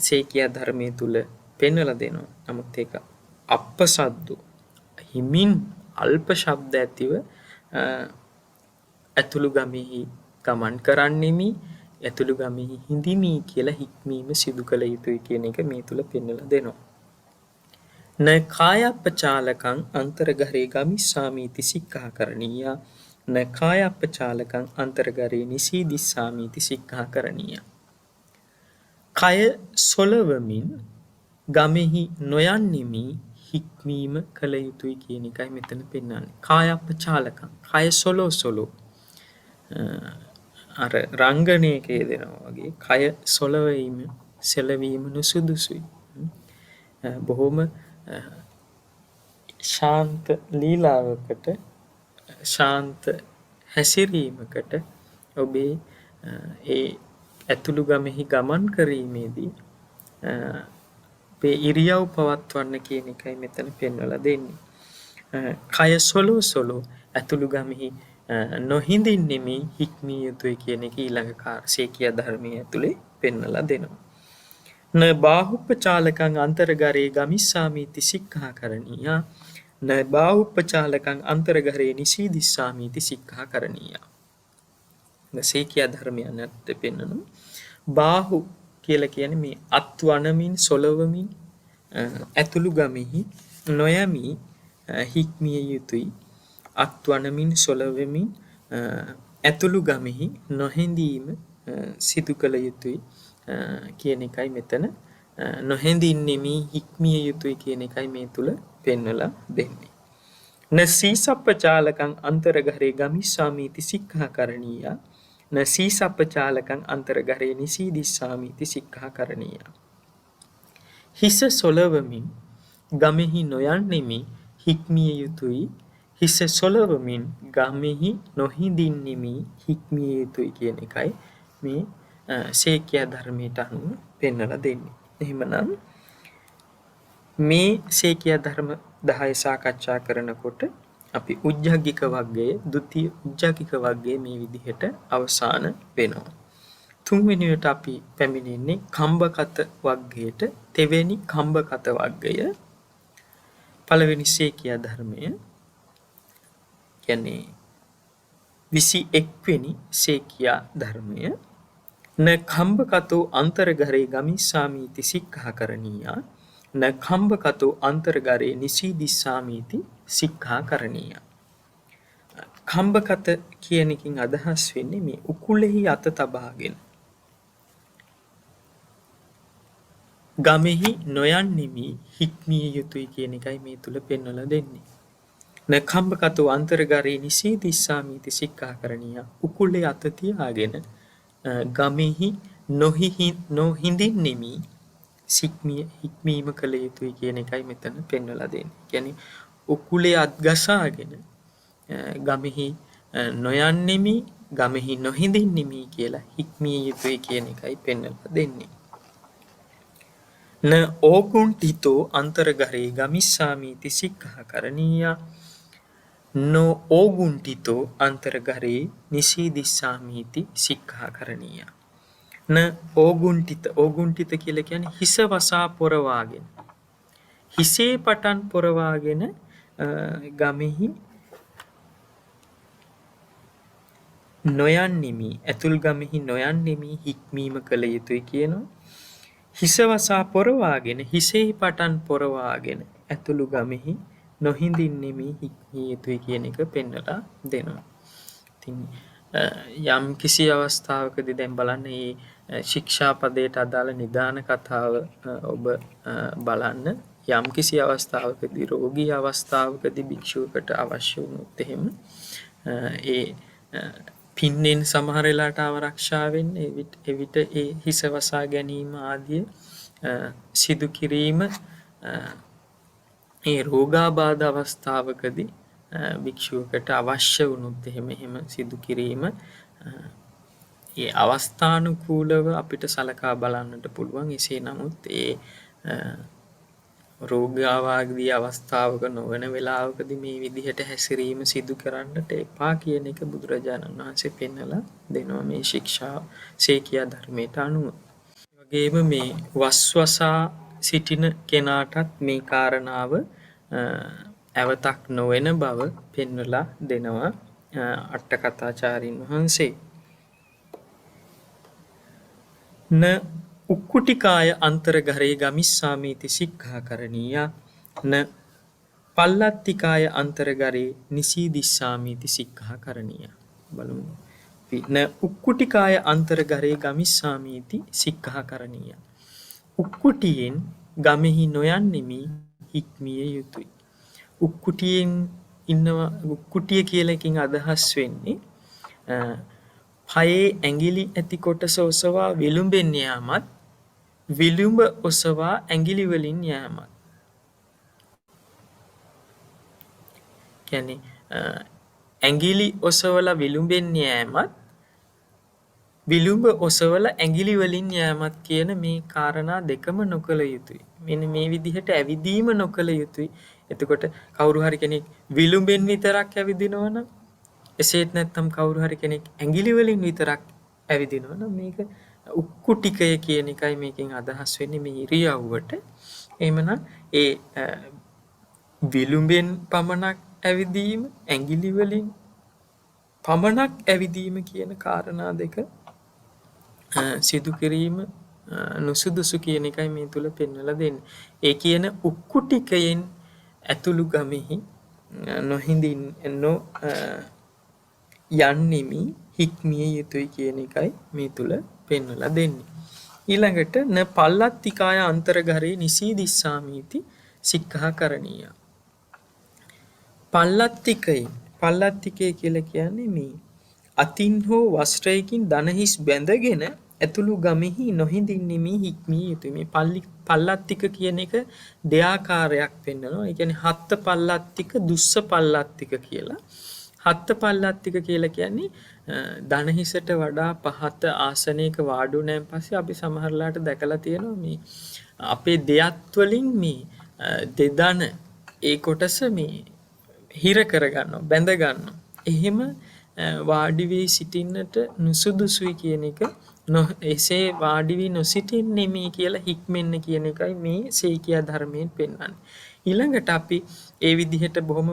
සේකියා ධර්මයේ තුල පෙන්වලා දෙනවා. නමුත් ඒක අප්පසද්දු හිමින් අල්ප ශබ්ද ඇතිව ඇතුළු ගමෙහි ගමන් කරන්නෙමි, ඇතුළු ගමෙහි හිඳිමි කියලා හික්මීම සිදු කළ යුතුයි කියන එක මේ තුල පෙන්වලා දෙනවා. න කායප්පචාලකං අන්තර්ගරේ ගමිස්සාමීති සික්ඛාකරණීය, න කායප්පචාලකං අන්තර්ගරේ නිසීදිස්සාමීති සික්ඛාකරණීය. කය සොලවමින් ගමෙහි නොයන්නෙමි හික්මීම කළ යුතුයි කියන එකයි මෙතන පෙන්වන්නේ. කායප්පචාලකං, කය සොලෝ අර රංගනයක යෙදෙනවා වගේ කය සොලවීම, සෙලවීම නුසුදුසුයි. බොහොම ශාන්ත ලීලාවකට, ශාන්ත හැසිරීමකට ඔබේ ඒ ඇතුළු ගමෙහි ගමන් කිරීමේදී අපේ ඉරියව් පවත්වන්න කියන එකයි මෙතන පෙන්වලා දෙන්නේ. කය සොලෝ ඇතුළු ගමෙහි නොහිඳින්නෙමි හික්මිය යුතුයි කියන එක ඊළඟ සේකියා ධර්මයේ ඇතුලේ පෙන්වලා දෙනවා. න බාහුප්පචාලකං අන්තර්ගරේ ගමිස්සාමීති සික්ඛාකරණීය, න බාහුප්පචාලකං අන්තර්ගරේ නිසීදිස්සාමීති සික්ඛාකරණීය. සේකියා ධර්මයන්ට පෙන්වනවා. බාහු කියලා කියන්නේ මේ අත් වනමින් සොලවමින් ඇතුළු ගමෙහි නොයමි හික්මිය යුතුයි. අත් වනමින් සොලවෙමින් ඇතුළු ගමෙහි නොහැඳීම සිදු කළ යුතුයි කියන එකයි මෙතන. නොහැඳින්නෙමි හික්මිය යුතුයි කියන එකයි මේ තුල පෙන්වලා දෙන්නේ. න සීසප්පචාලකං අන්තර්ගරේ ගමිස්සාමීති සික්ඛාකරණීය, න සීසප්පචාලකං අන්තර්ගරේ නිසීදිස්සාමීති සික්ඛාකරණීය. හිස සොලවමින් ගමෙහි නොයන්නෙමි හික්මිය යුතුයි, හිස සොලවමින් ගමෙහි නොහිඳින්නෙමි හික්මිය යුතුයි කියන එකයි මේ සේකියා ධර්මයට අනුව පෙන්වලා දෙන්නේ. එහෙමනම් මේ සේකියා ධර්ම 10 සාකච්ඡා කරනකොට අපි උජ්ජග්ගික වර්ගයේ, ဒုတိ ය උජ්ජග්ගික වර්ගයේ මේ විදිහට අවසාන වෙනවා. තුන්වෙනියට අපි පැමිණෙන්නේ කම්බකත වර්ගයට. තෙවෙනි කම්බකත වර්ගය පළවෙනි සේකියා ධර්මය කියන්නේ 21 වෙනි සේකියා ධර්මය. න කම්බකතෝ අන්තර්ගරේ ගමිස්සාමීති සික්ඛාකරණීය, න කම්බකතෝ අන්තර්ගරේ නිසීදිස්සාමීති සික්ඛාකරණීය. කම්බකත කියන එකකින් අදහස් වෙන්නේ මේ උකුලෙහි අත තබාගෙන ගමෙහි නොයන්නෙමි හික්මිය යුතුයි කියන එකයි මේ තුල පෙන්වලා දෙන්නේ. න කම්බකතෝ අන්තර්ගරේ නිසීදිස්සාමීති සික්ඛාකරණීය. උකුලේ අත තියාගෙන ගමෙහි නොහිඳින්නෙමි හික්මීම කළ යුතුයි කියන එකයි මෙතන පෙන්වලා දෙන්නේ. කියන්නේ උකුලේ අත් ගසාගෙන ගමෙහි නොයන්නෙමි, ගමෙහි නොහිඳින්නෙමි කියලා හික්මිය යුතුයි කියන එකයි පෙන්වලා දෙන්නේ. න ඕගුන්ඨිතෝ අන්තර්ගරේ ගමිස්සාමීති සික්ඛාකරණීය, no ඕගුන්ටිතෝ අන්තර්ගරේ නිසීදිස්සාමීති සික්ඛාකරණීය. න ඕගුන්ටිත කියලා කියන්නේ හිස වසා පොරවාගෙන. හිසේ පටන් පොරවාගෙන ගමෙහි නොයන්නෙමි. ඇතුල් ගමෙහි නොයන්නෙමි හික්මීම කළ යුතුයි කියනවා. හිස වසා පොරවාගෙන හිසෙහි පටන් පොරවාගෙන ඇතුළු ගමෙහි නොහිඳින්නෙමි හික්මිය යුතුයි කියන එක පෙන්වලා දෙනවා. ඉතින් යම් කිසි අවස්ථාවකදී දැන් බලන්න මේ ශික්ෂාපදයට අදාළ නිදාන කතාව ඔබ බලන්න. යම් කිසි අවස්ථාවකදී රෝගී අවස්ථාවකදී භික්ෂුවකට අවශ්‍ය වුණොත් එහෙම ඒ පින්නෙන් සමහර වෙලාවට ආරක්ෂා වෙන්න එවිට ඒ හිස වසා ගැනීම ආදී සිදු කිරීම ඒ රෝගාබාධ අවස්ථාවකදී භික්ෂුවකට අවශ්‍ය වුණොත් එහෙම සිදු කිරීම ඒ අවස්ථානුකූලව අපිට සලකා බලන්නට පුළුවන්. එසේ නමුත් ඒ රෝගාවාදී අවස්ථාවක නොවන වෙලාවකදී මේ විදිහට හැසිරීම සිදු කරන්නට එපා කියන එක බුදුරජාණන් වහන්සේ පෙන්වලා දෙනවා මේ ශික්ෂා සේකියා ධර්මයට අනුව. වගේම මේ වස්වසා සිටින කෙනාටත් මේ කාරණාව ඇවතක් නොවන බව පෙන්වලා දෙනවා අට කථාචාරින් වහන්සේ. න උක්කුටිකාය අන්තර්ගරේ ගමිස්සාමීති සික්ඛාකරණීය න පල්ලත්තිකාය අන්තර්ගරේ නිසීදිස්සාමීති සික්ඛාකරණීය. බලමු. න උක්කුටිකාය අන්තර්ගරේ ගමිස්සාමීති සික්ඛාකරණීය. උක්කුටියෙන් ගමෙහි නොයන්නෙමි හික්මිය යුතුයි. උක්කුටියෙන් ඉන්නවා. උක්කුටිය කියලා එකකින් අදහස් වෙන්නේ පයේ ඇඟිලි ඇති කොටස ඔසවා විලුඹෙන් යාමත් විලුඹ ඔසවා ඇඟිලි වලින් යාමත්. කියන්නේ ඇඟිලි ඔසවලා විලුඹෙන් යෑමත් විලුඹ ඔසවලා ඇඟිලි වලින් යෑමත් කියන මේ කාරණා දෙකම නොකළ යුතුයි. මෙන්න මේ විදිහට ඇවිදීම නොකළ යුතුයි. එතකොට කවුරු හරි කෙනෙක් විලුඹෙන් විතරක් ඇවිදිනවා නම් එසේත් නැත්නම් කවුරු හරි කෙනෙක් ඇඟිලි වලින් විතරක් ඇවිදිනවා නම් මේක උක්කුටිකය කියන එකයි මේකෙන් අදහස් වෙන්නේ මේ ඉරියව්වට. එහෙමනම් ඒ විලුඹෙන් පමණක් ඇවිදීම ඇඟිලි වලින් පමණක් ඇවිදීම කියන කාරණා දෙක සිදු කිරීම නුසුදුසු කියන එකයි මේ තුල පෙන්වලා දෙන්නේ. ඒ කියන උක්කුටිකයෙන් ඇතුළු ගමෙහි නොහිඳින් යන්නෙමි හික්මිය යුතුයි කියන එකයි මේ තුල පෙන්වලා දෙන්නේ. ඊළඟට න පල්ලත්තිකාය අන්තර්ගරේ නිසීදිස්සාමීති සික්ඛාකරණීය. පල්ලත්තිකය කියලා කියන්නේ මේ අතින් හෝ වස්ත්‍රයකින් දනහිස් බැඳගෙන ඇතුළු ගමෙහි නොහිඳින්නෙමි හික්මිය යුතුයි. මේ පල්ලත්තික කියන එක දෙආකාරයක් පෙන්වනවා. ඒ කියන්නේ හත්ත පල්ලත්තික දුස්ස පල්ලත්තික කියලා. හත්ත පල්ලත්තික කියලා කියන්නේ දනහිසට වඩා පහත ආසනයක වාඩි වුණාන් පස්සේ අපි සමහරලාට දැකලා තියෙනවා මේ අපේ දෙයත් වලින් මේ දෙදන ඒ කොටස මේ හිර කරගන්නවා බැඳ ගන්නවා. එහෙම වාඩි වී සිටින්නට නුසුදුසුයි කියන එක එසේ වාඩි වී නොසිටින්නේ මේ කියලා හික්මෙන්න කියන එකයි මේ සේකියා ධර්මයෙන් පෙන්වන්නේ. ඊළඟට අපි ඒ විදිහට බොහොම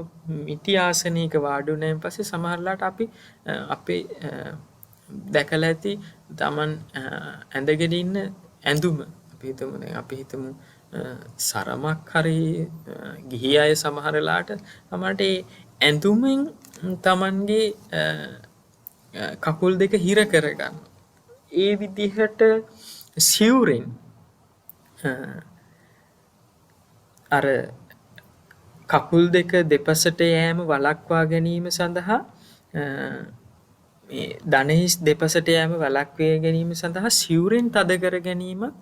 මිටි ආසනයක වාඩි වුණාන් පස්සේ සමහරලාට අපි අපේ දැකලා ඇති Taman ඇඳගෙන ඉන්න ඇඳුම අපි හිතමු සරමක් හරි ගිහි අය සමහරලාට තමන්ට ඒ ඇඳුමෙන් තමන්ගේ කකුල් දෙක හිර කරගන්න. ඒ විදිහට සිවුරෙන් අර කකුල් දෙක දෙපසට යෑම වළක්වා ගැනීම සඳහා මේ දණහිස් දෙපසට යෑම වළක්වා ගැනීම සඳහා සිවුරෙන් තද කර ගැනීමත්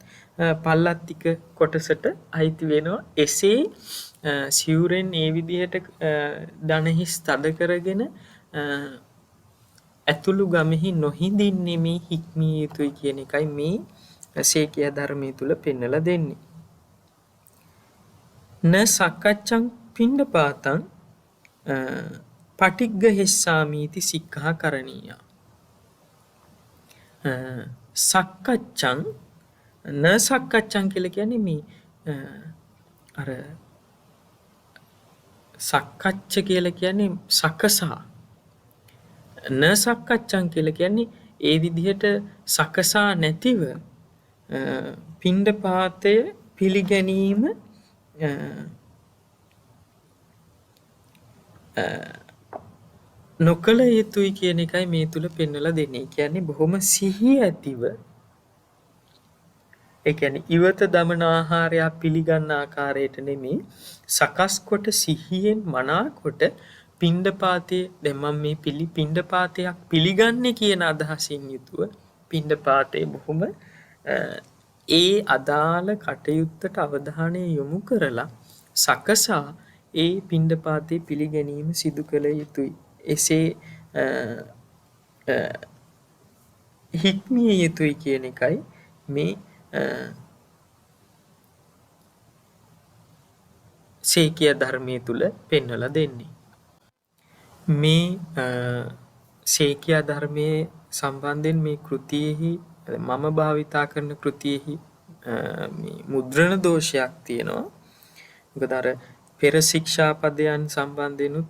පල්ලත්තික කොටසට අයිති වෙනවා. එසේ සිවුරෙන් ඒ විදිහට දණහිස් තද කරගෙන ඇතුළු ගමෙහි නොහිඳින්නෙමි හික්මිය යුතුයි කියන එකයි මේ සේකියා ධර්මයේ තුල පෙන්වලා දෙන්නේ. න සක්කච්ඡං පිණ්ඩපාතං පටිග්ගහෙස්සාමීති සික්ඛා කරණීය. සක්කච්ඡං න සක්කච්ඡං කියලා කියන්නේ මේ අර සක්කච්ඡ කියලා කියන්නේ සකසා. න සක්කච්ඡං කියලා කියන්නේ ඒ විදිහට සකසා නැතිව පිණ්ඩපාතය පිළිගැනීම නොකළ යුතුයි කියන එකයි මේ තුල පෙන්වලා දෙන්නේ. කියන්නේ බොහොම සිහිය ඇතිව ඒ කියන්නේ ඉවත දමන ආහාරයක් පිළිගන්න ආකාරයට නෙමෙයි සකස් කොට සිහියෙන් මනාකොට පිණ්ඩපාතයේ දැන් මම මේ පිණ්ඩපාතයක් පිළිගන්නේ කියන අදහසින් යුතුව පිණ්ඩපාතයේ බොහොම ඒ අදාළ කටයුත්තට අවධානය යොමු කරලා සකසා ඒ පිණ්ඩපාතයේ පිළිගැනීම සිදු කළ යුතුයි. එසේ හික්මිය යුතුයි කියන එකයි මේ සේකිය ධර්මයේ තුල පෙන්වලා දෙන්නේ. මේ සේකිය ධර්මයේ සම්බන්ධයෙන් මේ කෘතියෙහි මම භාවිතා කරන කෘතියෙහි මේ මුද්‍රණ දෝෂයක් තියෙනවා. මොකද අර පෙර ශික්ෂාපදයන් සම්බන්ධෙනුත්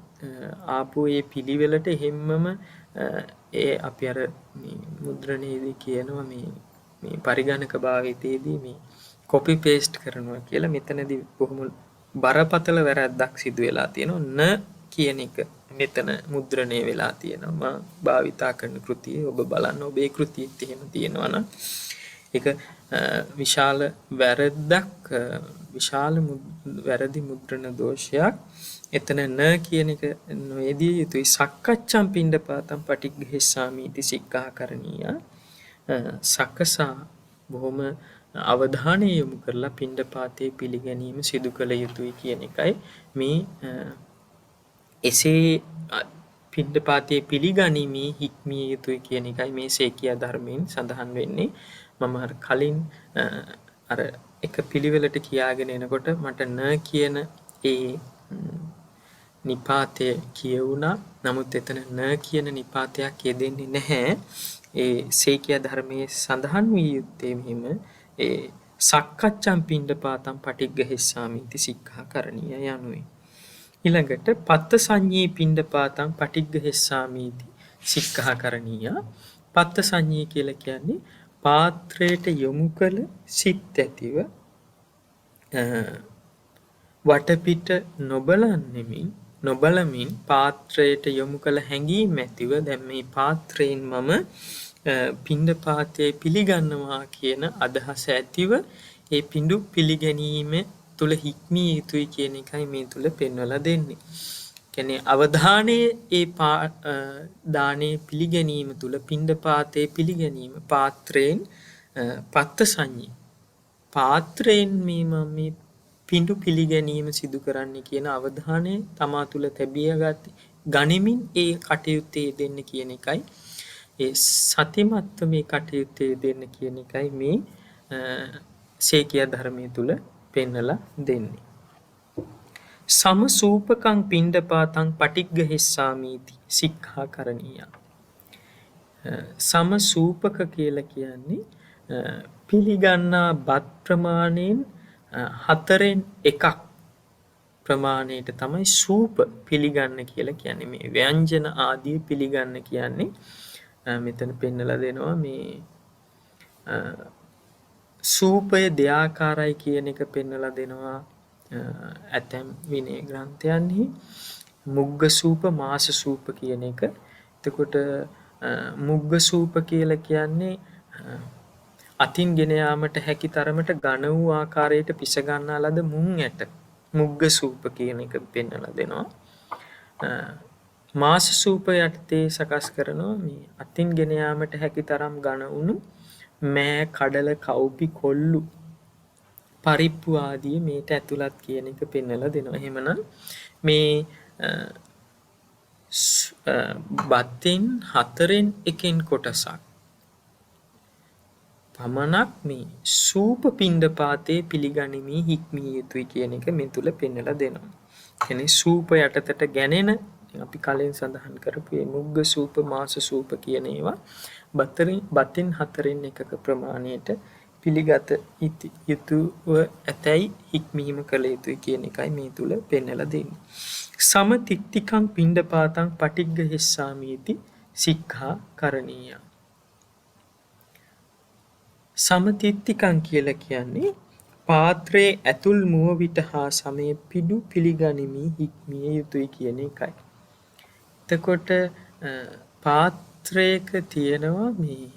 ආපු ඒ පිළිවෙලට හැමම ඒ අපි අර මේ මුද්‍රණයේදී කියනවා මේ පරිගණක භාවිතයේදී මේ කොපි පේස්ට් කරනවා කියලා. මෙතනදී බොහොම බරපතල වැරැද්දක් සිදු වෙලා තියෙනවා. න කියන එක මෙතන මුද්‍රණය වෙලා තියෙනවා. මම භාවිතා කරන කෘතියේ ඔබ බලන්න ඔබේ කෘතියෙත් එහෙම තියෙනවා නම් ඒක විශාල වැරද්දක්, විශාල වැරදි මුද්‍රණ දෝෂයක්. එතන න කියන එක නොයේදී යුතුයි. සක්කච්ඡම් පිණ්ඩපාතම් පටිග්ගහෙස්සාමීති සික්ඛා කරණීය. සකසා බොහොම අවධානය යොමු කරලා පිණ්ඩපාතයේ පිළිගැනීම සිදු කළ යුතුයි කියන එකයි මේ එසේ පිණ්ඩපාතයේ පිළිගැනීමේ හික්මිය යුතුයි කියන එකයි මේ සේකිය ධර්මයෙන් සඳහන් වෙන්නේ. මම කලින් අර එක පිළිවෙලට කියාගෙන එනකොට මට න කියන ඒ නිපාතය කියවුණා. නමුත් එතන න කියන නිපාතයක් යෙදෙන්නේ නැහැ. ඒ සේකිය ධර්මයේ සඳහන් වී යුත්තේ මෙහිම ඒ සක්කච්ඡම් පිණ්ඩපාතම් පටිග්ගහෙස්සාමීති සික්ඛා කරණීය යනුයි. ඊළඟට පත්ත සංඤී පිණ්ඩපාතම් පටිග්ගහෙස්සාමීති සික්ඛා කරණීය. පත්ත සංඤී කියලා කියන්නේ පාත්‍රයට යොමු කළ සිත් ඇතිව වටපිට නොබලමින් පාත්‍රයට යොමු කළ හැඟීම් ඇතිව දැන් මේ පාත්‍රයෙන් මම පිණ්ඩපාතයේ පිළිගන්නවා කියන අදහස ඇතිව ඒ පිඬු පිළිගැනීම තුල හික්මිය යුතුයි කියන එකයි මේ තුල පෙන්වලා දෙන්නේ. කියන්නේ අවධානයේ ඒ දානේ පිළිගැනීම තුල පිණ්ඩපාතයේ පිළිගැනීම පාත්‍රයෙන් පත්ත සංඤී පාත්‍රයෙන් මේ පිඬු පිළිගැනීම සිදු කරන්නේ කියන අවධානය තමා තුල තැබියගත් ගනිමින් ඒ කටයුත්තේ දෙන්න කියන එකයි ඒ සතිමත්ව මේ කටයුත්තේ දෙන්න කියන එකයි මේ සේකිය ධර්මයේ තුල පෙන්වලා දෙන්නේ. සමසූපකං පිණ්ඩපාතං පටිග්ගහෙස්සාමීති සික්ඛා කරණීය. සමසූපක කියලා කියන්නේ පිළිගන්නා බත් ප්‍රමාණයෙන් 4/1 ප්‍රමාණයට තමයි සූප පිළිගන්න කියලා කියන්නේ. මේ ව්‍යංජන ආදී පිළිගන්න කියන්නේ මෙතන පෙන්නලා දෙනවා මේ සූපය දෙආකාරයි කියන එක පෙන්නලා දෙනවා. ඇතැම් විනය ග්‍රන්ථයන්හි මුග්ග සූප මාස සූප කියන එක. එතකොට මුග්ග සූප කියලා කියන්නේ අතින් ගෙන යාමට හැකි තරමට ඝන වූ ආකාරයට පිස ගන්නා ලද මුං ඇට මුග්ග සූප කියන එක පෙන්වලා දෙනවා. මාස සූප යටතේ සකස් කරනවා මේ අතින් ගෙන යාමට හැකි තරම් ඝන වුණු මෑ කඩල කව්පි කොල්ලු පරිප්පු ආදී මේට ඇතුළත් කියන එක පෙන්වලා දෙනවා. එහෙමනම් මේ බත්ෙන් 4/1 කොටසක් පමණක් මේ සූප පිණ්ඩපාතේ පිළිගනිමි හික්මිය යුතුයි කියන එක මේ තුල පෙන්වලා දෙනවා. කියන්නේ සූප යටතට ගැනෙන අපි කලින් සඳහන් කරපු මේ මුග්ග සූප මාස සූප කියන ඒවා බතින් 4න් එකක ප්‍රමාණයට පිළිගත යුතුව ඇතැයි හික්මීම කළ යුතුයි කියන එකයි මේ තුල පෙන්වලා දෙන්නේ. සමතිත්තිකං පිණ්ඩපාතං පටිග්ග හෙස්සාමීති සික්ඛා කරණීය. සමතිත්තිකං කියලා කියන්නේ පාත්‍රයේ ඇතුල් මුව විට හා සමය පිඩු පිළිගනිමි හික්මිය යුතුයි කියන එකයි. එතකොට පාත්‍රයක තියෙනවා මේ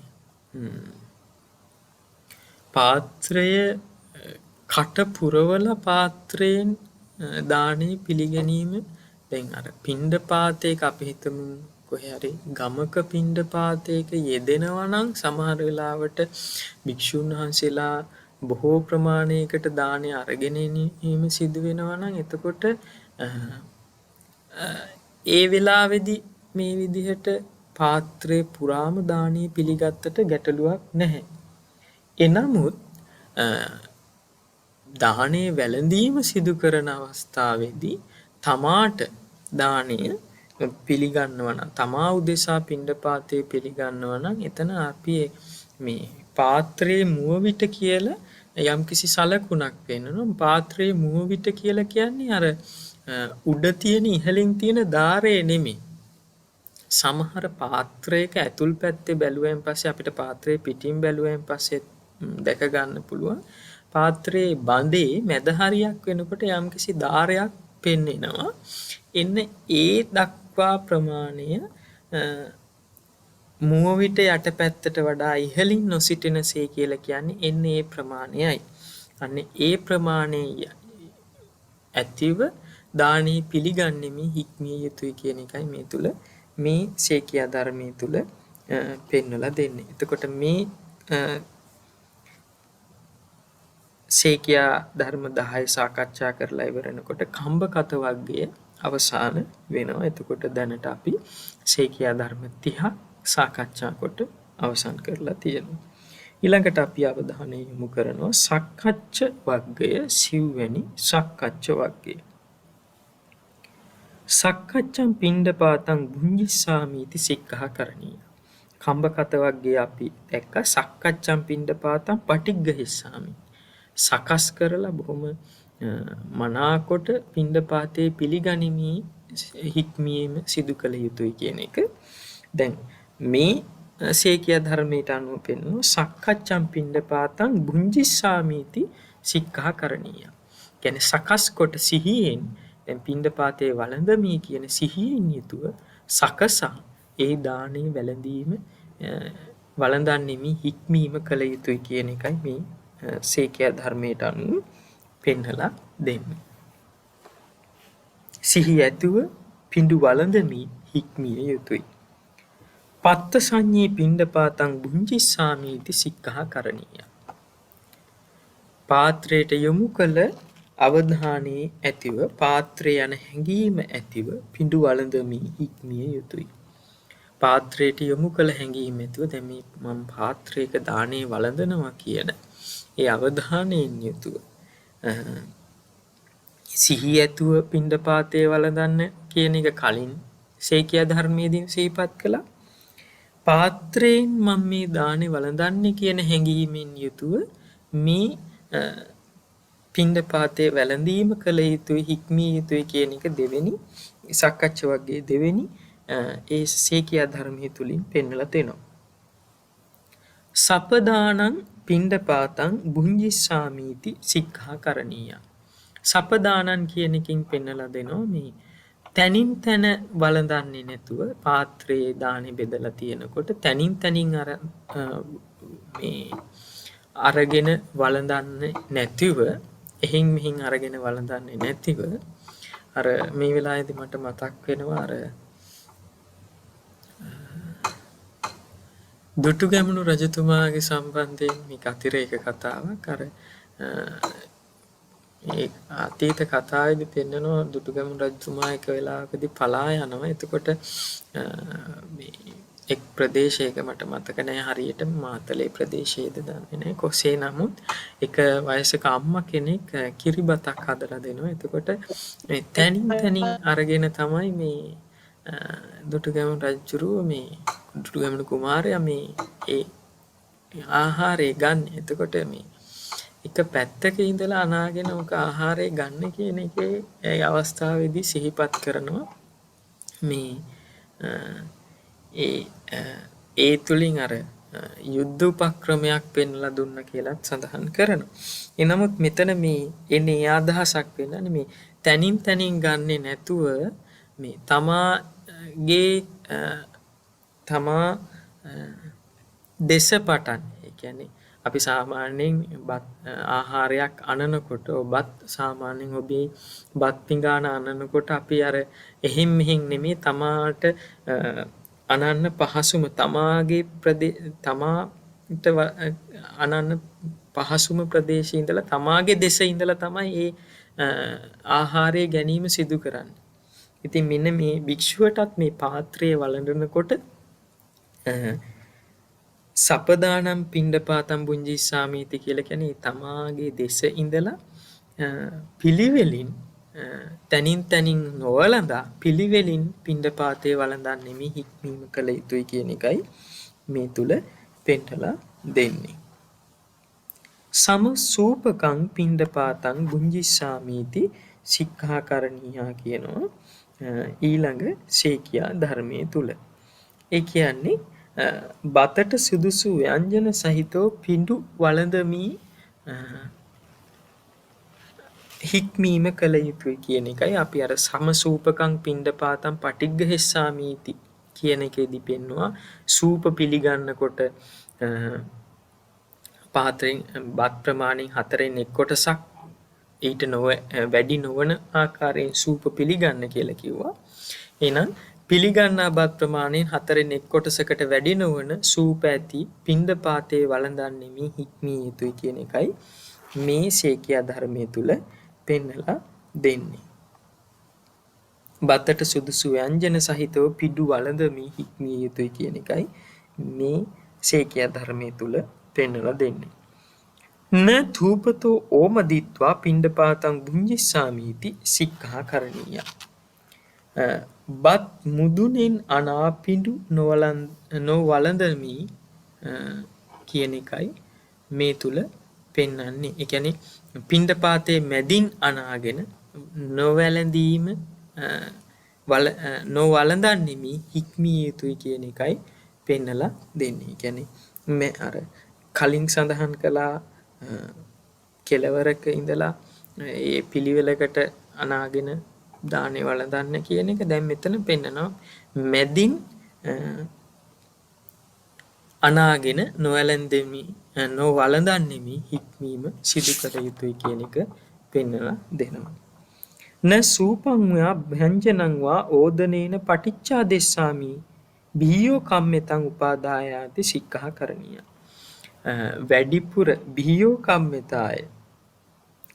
පාත්‍රය කට පුරවල පාත්‍රයෙන් දානේ පිළිගැනීම. දැන් අර පිණ්ඩපාතයක අපි හිතමු කොහේ හරි ගමක පිණ්ඩපාතයක යෙදෙනවා නම් සමහර වෙලාවට භික්ෂුන් වහන්සේලා බොහෝ ප්‍රමාණයකට දානය අරගෙන එනීම සිදු වෙනවා නම් එතකොට ඒ වෙලාවේදී මේ විදිහට පාත්‍රේ පුරාම දානීය පිළිගත්තට ගැටලුවක් නැහැ. එනමුත් දානයේ වැළඳීම සිදු කරන අවස්ථාවේදී තමාට දානය පිළිගන්නවා නම් තමා උදෙසා පිණ්ඩපාතේ පිළිගන්නවා නම් එතන අපි මේ පාත්‍රයේ මුව විට කියලා යම්කිසි සලකුණක් පෙන්වනවා. පාත්‍රයේ මුව විට කියලා කියන්නේ අර උඩ තියෙන ඉහළින් තියෙන ධාරය නෙමෙයි. සමහර පාත්‍රයක ඇතුල් පැත්තේ බැලුවෙන් පස්සේ අපිට පාත්‍රයේ පිටින් බැලුවෙන් පස්සේ දැක ගන්න පුළුවන් පාත්‍රයේ බඳේ මැද හරියක් වෙනකොට යම්කිසි ධාරයක් පෙන්වෙනවා. එන්න ඒ දක්වා ප්‍රමාණය මුව විට යටපැත්තට වඩා ඉහළින් නොසිටිනසේ කියලා කියන්නේ එන්නේ ඒ ප්‍රමාණයයි. අන්න ඒ ප්‍රමාණය ඇතිව දානී පිළිගන්නෙමි හික්මිය යුතුයි කියන එකයි මේ තුල මේ ශේකියා ධර්මයේ තුල පෙන්වලා දෙන්නේ. එතකොට මේ ශේකියා ධර්ම 10 සාකච්ඡා කරලා ඉවරනකොට කම්බකත වර්ගය අවසාන වෙනවා. එතකොට දැනට අපි ශේකියා ධර්ම 30 සාකච්ඡා කොට අවසන් කරලා තියෙනවා. ඊළඟට අපි අවධානය යොමු කරනවා සක්කච්ඡ වර්ගය සිව්වැනි සක්කච්ඡ වර්ගය. සක්කච්ඡං පිණ්ඩපාතං භුඤ්ජිස්සාමීති සික්ඛා කරණීය. කම්බකත වර්ගයේ අපි දැක්ක සක්කච්ඡං පිණ්ඩපාතං පටිග්ග හෙස්සාමි. සකස් කරලා බොහොම මනාකොට පිණ්ඩපාතේ පිළිගනිමි හික්මීම සිදු කළ යුතුයි කියන එක. දැන් මේ ශේකියා ධර්මයට අනුව පෙන්වන සක්කච්ඡං පිණ්ඩපාතං භුඤ්ජිස්සාමීති සික්ඛා කරණීය. කියන්නේ සකස් කොට සිහියෙන් දැන් පිණ්ඩපාතේ වළඳමි කියන සිහියෙන් යුතුව සකසා ඒ දානේ වැළඳීම වළඳන්නෙමි හික්මීම කළ යුතුයි කියන එකයි මේ ශේකියා ධර්මයට අනුව පෙන්වලා දෙන්නේ. සිහිය ඇතුව පිඬු වළඳමි හික්මිය යුතුයි. පත්ත සංඤේ පිණ්ඩපාතං භුඤ්ජිස්සාමීති සික්ඛා කරණීය. පාත්‍රයට යොමු කළ අවධානයේ ඇතිව පාත්‍රය යන හැඟීම ඇතිව පිඬු වළඳමි හික්මිය යුතුයි. පාත්‍රයට යොමු කළ හැඟීම ඇතිව දැන් මේ මම පාත්‍රයක දානේ වළඳනවා කියන ඒ අවධානයෙන් යුතුව සිහිය ඇතුව පිණ්ඩපාතේ වළඳන්න කියන එක කලින් ශේකියා ධර්මයේදී සිහිපත් කළා. පාත්‍රයෙන් මම මේ දානේ වළඳන්නේ කියන හැඟීමෙන් යුතුව මේ පිණ්ඩපාතේ වැළඳීම කළ යුතුයි හික්මිය යුතුයි කියන එක දෙවෙනි සක්කච්ඡ වර්ගයේ දෙවෙනි ඒ ශේකියා ධර්මයේ තුලින් පෙන්වලා දෙනවා. සපදානං පිණ්ඩපාතං භුඤ්ජිස්සාමීති සික්ඛා කරණීය. සපදානං කියන එකෙන් පෙන්වලා දෙනවා මේ තනින් තන වළඳන්නේ නැතුව පාත්‍රයේ දානේ බෙදලා තියෙනකොට තනින් තනින් අර මේ අරගෙන වළඳන්නේ නැතිව එහෙන් මෙහින් අරගෙන වළඳන්නේ නැතිව අර මේ වෙලාවේදී මට මතක් වෙනවා අර දුටුගැමුණු රජතුමාගේ සම්බන්ධයෙන් මේක අතිරේක කතාවක්. අර ඒ අතීත කතාවේදී පෙන්නනවා දුටුගැමුණු රජතුමා එක වෙලාවකදී පලා යනවා. එතකොට මේ එක් ප්‍රදේශයක මට මතක නැහැ හරියට මාතලේ ප්‍රදේශයේද දන්නේ නැහැ. කොසේ නමුත් එක වයසක අම්මා කෙනෙක් කිරිබතක් හදලා දෙනවා. එතකොට මේ තනින් තනින් අරගෙන තමයි මේ දුටුගැමුණු රජුරුව මේ දුටුගැමුණු කුමාරයා මේ ඒ ආහාරය ගන්න. එතකොට මේ එක පැත්තක ඉඳලා අනාගෙන ඔක ආහාරය ගන්න කියන එකේ ඒ අවස්ථාවේදී සිහිපත් කරනවා මේ ඒ තුලින් අර යුද්ධ උපක්‍රමයක් පෙන්ලා දුන්න කියලාත් සඳහන් කරනවා. එනමුත් මෙතන මේ එන්නේ අදහසක් වෙනනේ මේ තනින් තනින් ගන්නෙ නැතුව මේ තමාගේ තමා දේශපටන් ඒ කියන්නේ අපි සාමාන්‍යයෙන් බත් ආහාරයක් අනනකොට ඔබත් සාමාන්‍යයෙන් ඔබේ බත් පිඟාන අනනකොට අපි අර එහෙම් මෙහෙම් නෙමෙයි තමාට අනන්න පහසුම තමාගේ තමාට අනන්න පහසුම ප්‍රදේශයේ ඉඳලා තමාගේ දේශේ ඉඳලා තමයි ඒ ආහාරය ගැනීම සිදු කරන්නේ. ඉතින් මෙන්න මේ භික්ෂුවටත් මේ පාත්‍රය වළඳනකොට සපදානම් පිණ්ඩපාතම් බුංජිස්සාමීති කියලා කියන්නේ තමාගේ දේශ ඉඳලා පිළිවෙලින් තනින් තනින් නොවළඳා පිළිවෙලින් පිණ්ඩපාතේ වළඳන්නේ හික්මීම කළ යුතුයි කියන එකයි මේ තුල පෙන්නලා දෙන්නේ. සම සූපකං පිණ්ඩපාතං බුංජිස්සාමීති සික්ඛාකරණීයා කියනවා ඊළඟ ශේකියා ධර්මයේ තුල. ඒ කියන්නේ බතට සුදුසු ව්‍යංජන සහිතව පිඬු වළඳමි හික්මීම කළ යුතුයි කියන එකයි අපි අර සමසූපකං පිණ්ඩපාතං පටිග්ගහෙස්සාමීති කියන එකේදී පෙන්නවා සූප පිළිගන්නකොට පාත්‍රයෙන් බත් ප්‍රමාණයෙන් 4න් 1 කොටසක් ඊට වැඩි නොවන ආකාරයෙන් සූප පිළිගන්න කියලා කිව්වා. එහෙනම් පිළිගන්නා බත් ප්‍රමාණයෙන් 4න් 1 කොටසකට වැඩි නොවන සූප ඇති පිණ්ඩපාතේ වළඳන්නේ මේ හික්මිය යුතුයි කියන එකයි මේ ශේකියා ධර්මයේ තුල පෙන්නලා දෙන්නේ. බතට සුදුසු ව්‍යංජන සහිතව පිඬු වළඳමි හික්මිය යුතුයි කියන එකයි මේ ශේකියා ධර්මයේ තුල පෙන්නලා දෙන්නේ. න ධූපතෝ ඕමදිත්වා පිණ්ඩපාතං බුංජිස්සාමීති සික්ඛාකරණීය. බත් මුදුනෙන් අනා පිඬු නොවළඳමි කියන එකයි මේ තුල පෙන්වන්නේ. ඒ කියන්නේ පිණ්ඩපාතේ මැදින් අනාගෙන නොවැළඳීම නොවළඳන්නේ හික්මිය යුතුයි කියන එකයි පෙන්නලා දෙන්නේ. ඒ කියන්නේ මේ අර කලින් සඳහන් කළා කෙලවරක ඉඳලා ඒ පිළිවෙලකට අනාගෙන දානේ වළඳන්න කියන එක දැන් මෙතන පෙන්නනවා මැදින් අනාගෙන නොවළඳන්නේ හික්මීම සිදු කළ යුතුයි කියන එක පෙන්නලා දෙනවා. න සූපං වා භංජනං වා ඕදනේන පටිච්චාදෙස්සාමි බිහියෝ කම්මෙතං උපාදායාති සික්ඛාකරණීය. වැඩිපුර බිහියෝ කම්මෙතාය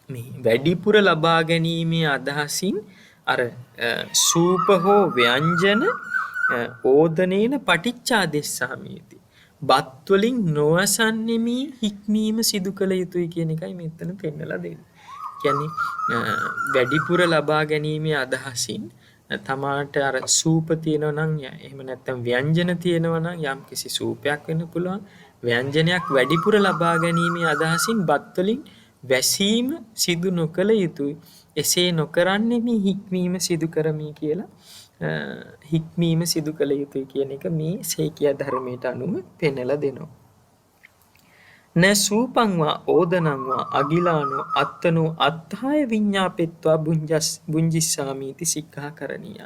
මේ වැඩිපුර ලබා ගැනීමේ අදහසින් අර සූප හෝ ව්‍යංජන ඕදනේන පටිච්චාදෙස්සාමීති බත් වලින් නොවසන්නෙමි හික්මීම සිදු කළ යුතුයි කියන එකයි මෙතන පෙන්නලා දෙන්නේ. කියන්නේ වැඩිපුර ලබා ගැනීමේ අදහසින් තමාට අර සූප තියෙනවා නම් එහෙම නැත්නම් ව්‍යංජන තියෙනවා නම් යම් කිසි සූපයක් වෙන්න පුළුවන් ව්‍යංජනයක් වැඩිපුර ලබා ගැනීමේ අදහසින් බත් වලින් වැසීම සිදු නොකළ යුතුයි. එසේ නොකරන්නේ මේ හික්මීම සිදු කරමි කියලා හික්මීම සිදු කළ යුතුයි කියන එක මේ ශේකියා ධර්මයට අනුව පෙන්නලා දෙනවා. න සූපං වා ඕදනං වා අගිලානෝ අත්තනෝ අත්ථාය විඤ්ඤාපෙත්වා බුංජිස්සාමීති සික්ඛාකරණීය.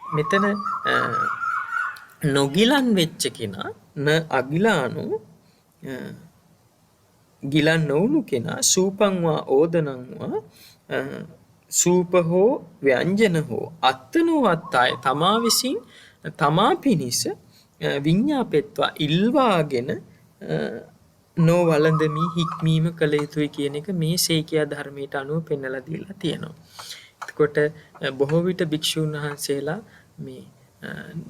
මෙතන නොගිලන් වෙච්ච කෙනා න අගිලානෝ ගිලන් නොවුණු කෙනා සූපං වා ඕදනං වා සූප හෝ ව්‍යංජන හෝ අත්තනෝ අත්ථාය තමා විසින් තමා පිනිස විඤ්ඤාපෙත්වා ඉල්වාගෙන නොවළඳමි හික්මීම කළ යුතුයි කියන එක මේ ශේකියා ධර්මයට අනුව පෙන්වලා දීලා තියෙනවා. එතකොට බොහෝ විට භික්ෂුන් වහන්සේලා මේ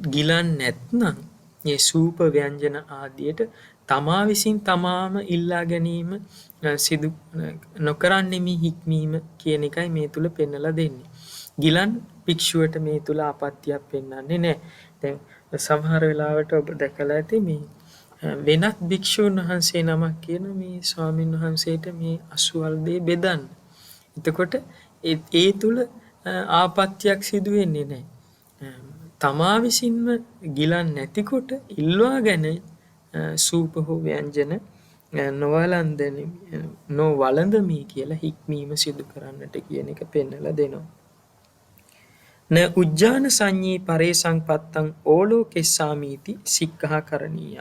ගිලන් නැත්නම් මේ සූප ව්‍යංජන ආදියට තමා විසින් තමාම ඉල්ලා ගැනීම සිදු නොකරන්නෙමි හික්මීම කියන එකයි මේ තුල පෙන්නලා දෙන්නේ. ගිලන් භික්ෂුවට මේ තුල ආපත්‍යක් පෙන්වන්නේ නැහැ. දැන් සමහර වෙලාවට ඔබ දැකලා ඇති මේ වෙනත් භික්ෂුන් වහන්සේ නමක් කියන මේ ස්වාමින් වහන්සේට මේ අසුවල් දේ බෙදන්න. එතකොට ඒ තුල ආපත්‍යක් සිදු වෙන්නේ නැහැ. තමා විසින්ම ගිලන් නැතිකොට ඉල්වාගෙන සූප හෝ ව්‍යංජන නොවළඳමි කියලා හික්මීම සිදු කරන්නට කියන එක පෙන්නලා දෙනවා. න උජ්ජාන සංඤී පරේසංපත්තං ඕලෝකෙස්සාමීති සික්ඛා කරණීය.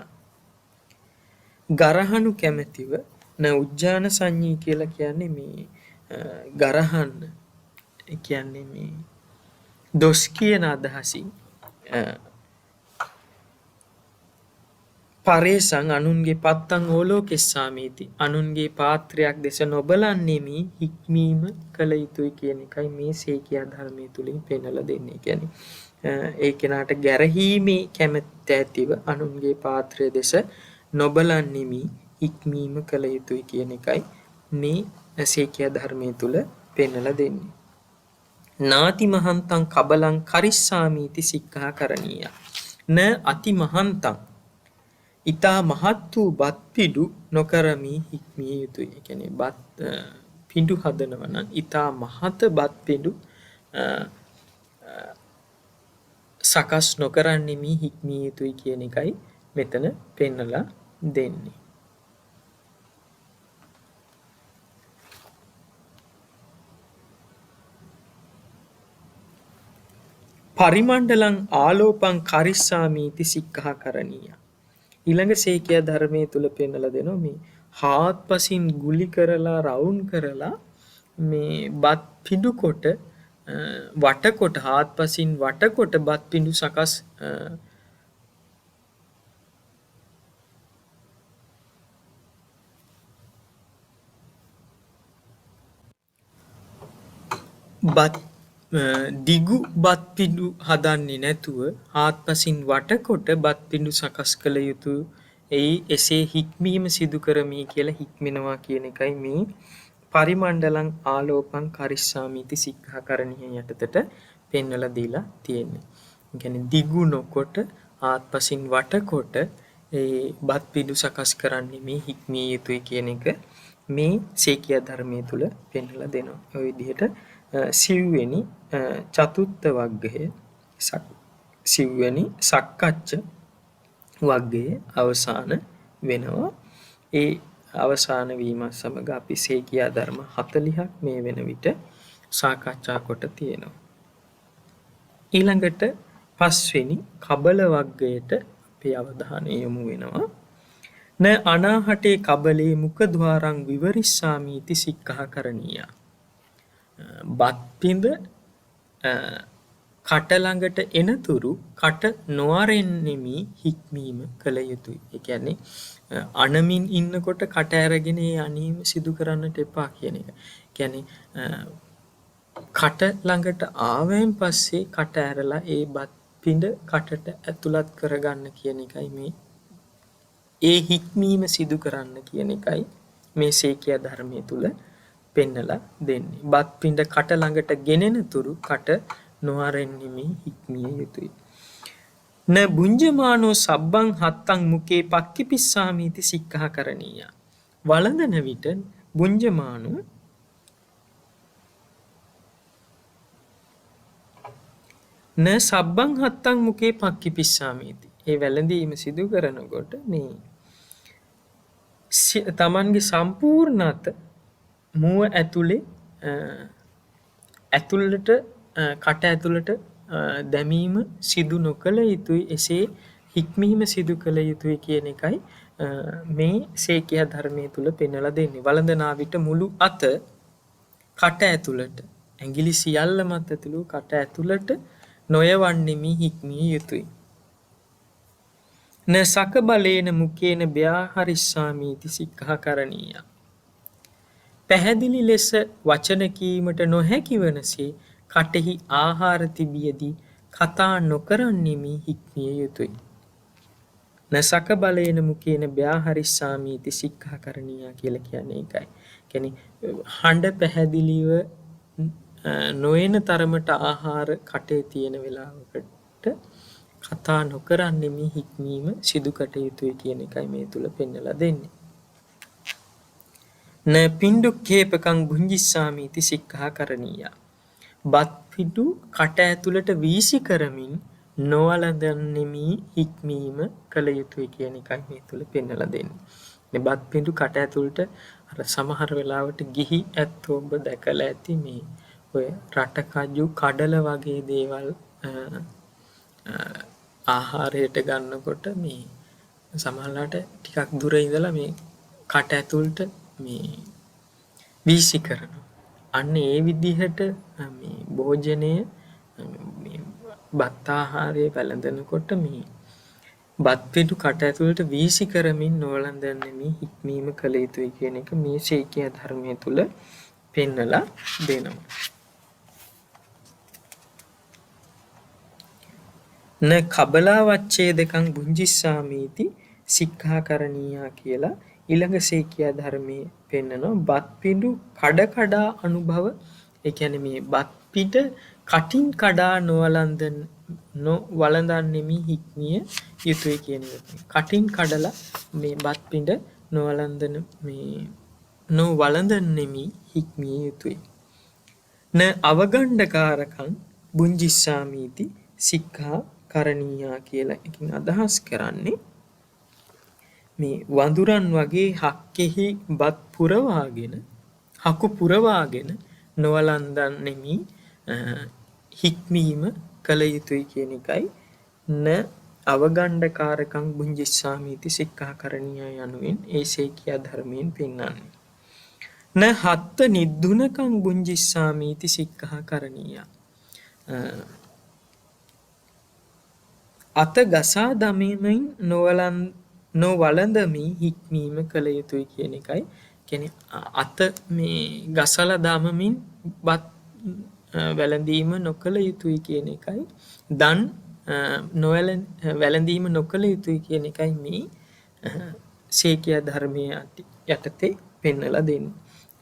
ගරහණු කැමැතිව න උජ්ජාන සංඤී කියලා කියන්නේ මේ ගරහන්න කියන්නේ මේ දොස් කියන අදහසින් පරේසං අනුන්ගේ පත්තං ඕලෝකෙස්සාමීති අනුන්ගේ පාත්‍රයක් දෙස නොබලන්නේමි හික්මීම කළ යුතුයි කියන එකයි මේ සේකියා ධර්මයේ තුලින් පෙන්නලා දෙන්නේ. කියන්නේ ඒ කෙනාට ගැරහීමේ කැමැත්ත ඇතිව අනුන්ගේ පාත්‍රය දෙස නොබලන්නේමි හික්මීම කළ යුතුයි කියන එකයි මේ සේකියා ධර්මයේ තුල පෙන්නලා දෙන්නේ. නාති මහන්තං කබලං කරිස්සාමීති සික්ඛා කරණීය. න අති මහන්තං ඉතා මහත් වූ බත් පිඩු නොකරමි හික්මිය යුතුයි. ඒ කියන්නේ බත් පිඩු හදනවා නම් ඉතා මහත බත් පිඩු සකස් නොකරන්නෙමි හික්මිය යුතුයි කියන එකයි මෙතන පෙන්නලා දෙන්නේ. පරිමණ්ඩලං ආලෝපං කරිස්සාමීති සික්ඛා කරණීය. ඊළඟ සේකියා ධර්මයේ තුල පෙන්නලා දෙනවා මේ හාත්පසින් ගුලි කරලා රවුම් කරලා මේ බත් පිඬු කොට වටකොට හාත්පසින් වටකොට බත් පිඬු සකස් බත් දිගු බත් පිඬු හදන්නේ නැතුව හාත්පසින් වටකොට බත් පිඬු සකස් කළ යුතු එසේ හික්මීම සිදු කරමි කියලා හික්මිනවා කියන එකයි මේ පරිමණ්ඩලං ආලෝපං කරිස්සාමීති සික්ඛා කරණීය යටතට පෙන්වලා දීලා තියෙන්නේ. ඒ කියන්නේ දිගු නොකොට හාත්පසින් වටකොට ඒ බත් පිඬු සකස් කරන්නේ මේ හික්මිය යුතුයි කියන එක මේ සේකියා ධර්මයේ තුල පෙන්වලා දෙනවා. ඔය විදිහට සිව්වෙනි චතුත්ථ වග්ගය සිව්වෙනි සක්කච්ඡ වග්ගයේ අවසාන වෙනවා. ඒ අවසාන වීම සමග අපි සේකියා ධර්ම 40ක් මේ වෙන විට සාකච්ඡා කොට තියෙනවා. ඊළඟට පස්වෙනි කබල වග්ගයට අපේ අවධානය යොමු වෙනවා. න අනාහටේ කබලේ මුඛද්වාරං විවරිස්සාමීති සික්ඛා කරණීය. බත් පිඬ කට ළඟට එනතුරු කට නොඅරෙන්නෙමි හික්මීම කළ යුතුයි. ඒ කියන්නේ අනමින් ඉන්නකොට කට ඇරගෙන ඒ අනීම සිදු කරන්නට එපා කියන එක. කියන්නේ කට ළඟට ආවෙන් පස්සේ කට ඇරලා ඒ බත් පිඬ කටට ඇතුළත් කරගන්න කියන එකයි මේ ඒ හික්මීම සිදු කරන්න කියන එකයි මේ සේකියා ධර්මයේ තුල පෙන්නලා දෙන්නේ. බත් පිඬ කට ළඟට ගෙනෙන තුරු කට නොඅරෙන්නෙමි හික්මිය යුතුයි. න බුඤ්ජමානෝ සබ්බං හත්තං මුකේ පක්ඛිපිස්සාමීති සික්ඛා කරණීය. වළඳන විට බුඤ්ජමානෝ න සබ්බං හත්තං මුකේ පක්ඛිපිස්සාමීති. ඒ වැළඳීම සිදු කරනකොට මේ තමන්ගේ සම්පූර්ණ අත මුව ඇතුලේ ඇතුළට කට ඇතුළට දැමීම සිදු නොකළ යුතුයි. එසේ හික්මීම සිදු කළ යුතුයි කියන එකයි මේ සේකියා ධර්මයේ තුල පෙන්වලා දෙන්නේ. වළඳනා විට මුළු අත කට ඇතුළට ඇඟිලි සියල්ල මත ඇතුළු කට ඇතුළට නොයවන්නෙමි හික්මිය යුතුයි. න සකබලේන මුකේන ව්‍යාහරිස්සාමීති සික්ඛා කරණීය. පැහැදිලි ලෙස වචන කීමට නොහැකි වනසේ කටෙහි ආහාර තිබියදී කතා නොකරන්නෙමි හික්මිය යුතුයි. නසක බලේන මුකේන ව්‍යාහරිස්සාමීති සික්ඛාකරණීය කියලා කියන්නේ ඒකයි. කියන්නේ හඬ පැහැදිලිව නොයන තරමට ආහාර කටේ තියෙන වෙලාවකට කතා නොකරන්නෙමි හික්මීම සිදු කටයුතුයි කියන එකයි මේ තුල පෙන්නලා දෙන්නේ. න පින්ඩුක්ඛේපකං භුංජිස්සාමීති සික්ඛාකරණීය. බත් පිටු කට ඇතුළට වීසි කරමින් නොවලදන්නෙමි හික්මීම කළ යුතුයි කියන එකයි මේ තුල පෙන්නලා දෙන්නේ. මේ බත් පිටු කට ඇතුළට අර සමහර වෙලාවට ගිහි ඇත්තෝ ඔබ දැකලා ඇති මේ ඔය රටකජු කඩල වගේ දේවල් ආහාරයට ගන්නකොට මේ සමහරලාට ටිකක් දුර ඉඳලා මේ කට ඇතුළට මේ වීසි කරනවා. අන්න ඒ විදිහට මේ භෝජනය මේ බත් ආහාරය වැළඳනකොට මේ බත් පිටු කට ඇතුළට වීසි කරමින් නොවලඳන්නෙමි හික්මීම කළ යුතුයි කියන එක මේ ශේකිය ධර්මයේ තුල පෙන්නලා දෙනවා. න කබලා වච්ඡේදකං බුංජිස්සාමීති සික්ඛාකරණීය කියලා ඊළඟ ශේකිය ධර්මයේ පෙන්නනවා. බත් පිඬු කඩ කඩා අනුභව, ඒ කියන්නේ මේ බත් පිට කටින් කඩා නොවලඳන්නෙමි හික්මිය යුතුයි කියන එක. කටින් කඩලා මේ බත් පිඬ නොවලඳන්නෙමි හික්මිය යුතුයි. න අවගණ්ඩකාරකං බුංජිස්සාමීති සික්ඛාකරණීය කියලා එකකින් අදහස් කරන්නේ මේ වඳුරන් වගේ හක්කෙහි බත් පුරවාගෙන හකු පුරවාගෙන නොවලන්දන්නෙමි හික්මීම කළ යුතුයි කියන එකයි න අවගණ්ඩකාරකං බුංජිස්සාමීති සික්ඛාකරණීය යනුවෙන් ඒ ශේකිය ධර්මයෙන් පෙන්වන්නේ. න හත්ත නිද්දුනකං බුංජිස්සාමීති සික්ඛාකරණීය. අත ගසා දමමින් නොවලඳමි හික්මීම කළ යුතුයි කියන එකයි. කියන්නේ අත මේ ගසලා දමමින් බත් වැළඳීම නොකළ යුතුයි කියන එකයි. දන් වැළඳීම නොකළ යුතුයි කියන එකයි මේ ශේකිය ධර්මයේ යටතේ පෙන්නලා දෙන්නේ.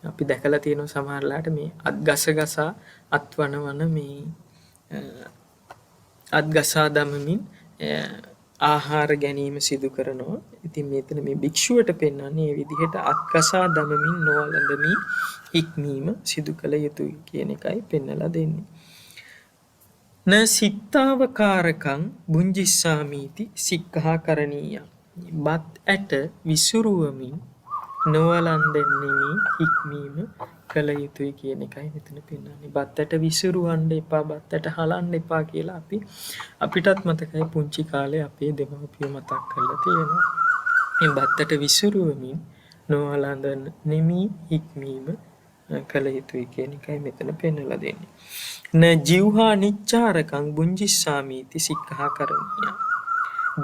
අපි දැකලා තියෙනවා සමහරලාට මේ අත් ගසා අත්වනවන මේ අත් ගසා දමමින් ආහාර ගැනීම සිදු කරනවා. ඉතින් මෙතන මේ භික්ෂුවට පෙන්වන්නේ මේ විදිහට අත්කසා දමමින් නොවලඳමි හික්මීම සිදු කළ යුතුයි කියන එකයි පෙන්වලා දෙන්නේ. න සිත්තාවකාරකං බුංජිස්සාමීති සික්ඛාකරණීය. බත් ඇට විසුරුවමින් නොවලඳන්නෙමි හික්මීම කළ යුතුයි කියන එකයි මෙතන පෙන්වන්නේ. බත් ඇට විසුරුවන්න එපා, බත් ඇට හලන්න එපා කියලා අපිටත් මතකයි පුංචි කාලේ අපේ දෙමව්පියෝ මතක් කරලා තියෙනවා. මේ බත් ඇට විසුරුවමින් නොවලඳන්නෙමි හික්මීම කළ යුතුයි කියන එකයි මෙතන පෙන්වලා දෙන්නේ. න ජීවහා නිච්චාරකං බුංජිස්සාමීති සික්ඛාකරණීය.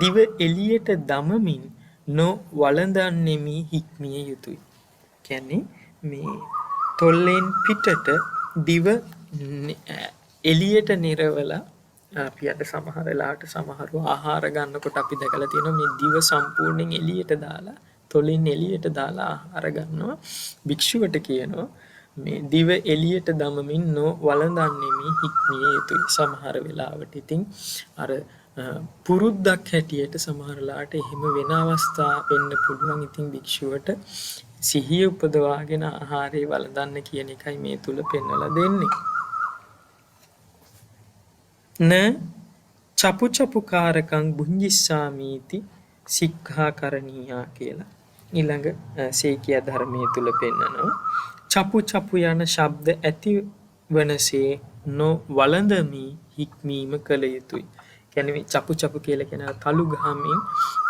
දිව එළියට දමමින් නොවලඳන්නෙමි හික්මිය යුතුයි. කියන්නේ මේ තොල්ලෙන් පිටට දිව එළියට නිරවලා අපි අද සමහර වෙලාවට සමහරව ආහාර ගන්නකොට අපි දැකලා තියෙනවා මේ දිව සම්පූර්ණයෙන් එළියට දාලා තොලින් එළියට දාලා ආහාර ගන්නවා. භික්ෂුවට කියනවා මේ දිව එළියට දමමින් නොවලඳන්නෙමි හික්මිය යුතුයි. සමහර වෙලාවට ඉතින් අර පුරුද්දක් හැටියට සමහරලාට එහෙම වෙන අවස්ථා වෙන්න පුළුවන්. ඉතින් භික්ෂුවට සිහිය උපදවාගෙන ආහාරය වළඳන්න කියන එකයි මේ තුල පෙන්වලා දෙන්නේ. න චපුචපුකාරකං බුංජිස්සාමීති සික්ඛාකරණීය කියලා ඊළඟ ශේකිය ධර්මයේ තුල පෙන්වනවා. චපු යන ශබ්ද ඇති වනසේ නොවලඳමි හික්මීම කළ යුතුයි. කියන්නේ මේ චපු කියලා කියන තලු ගහමින්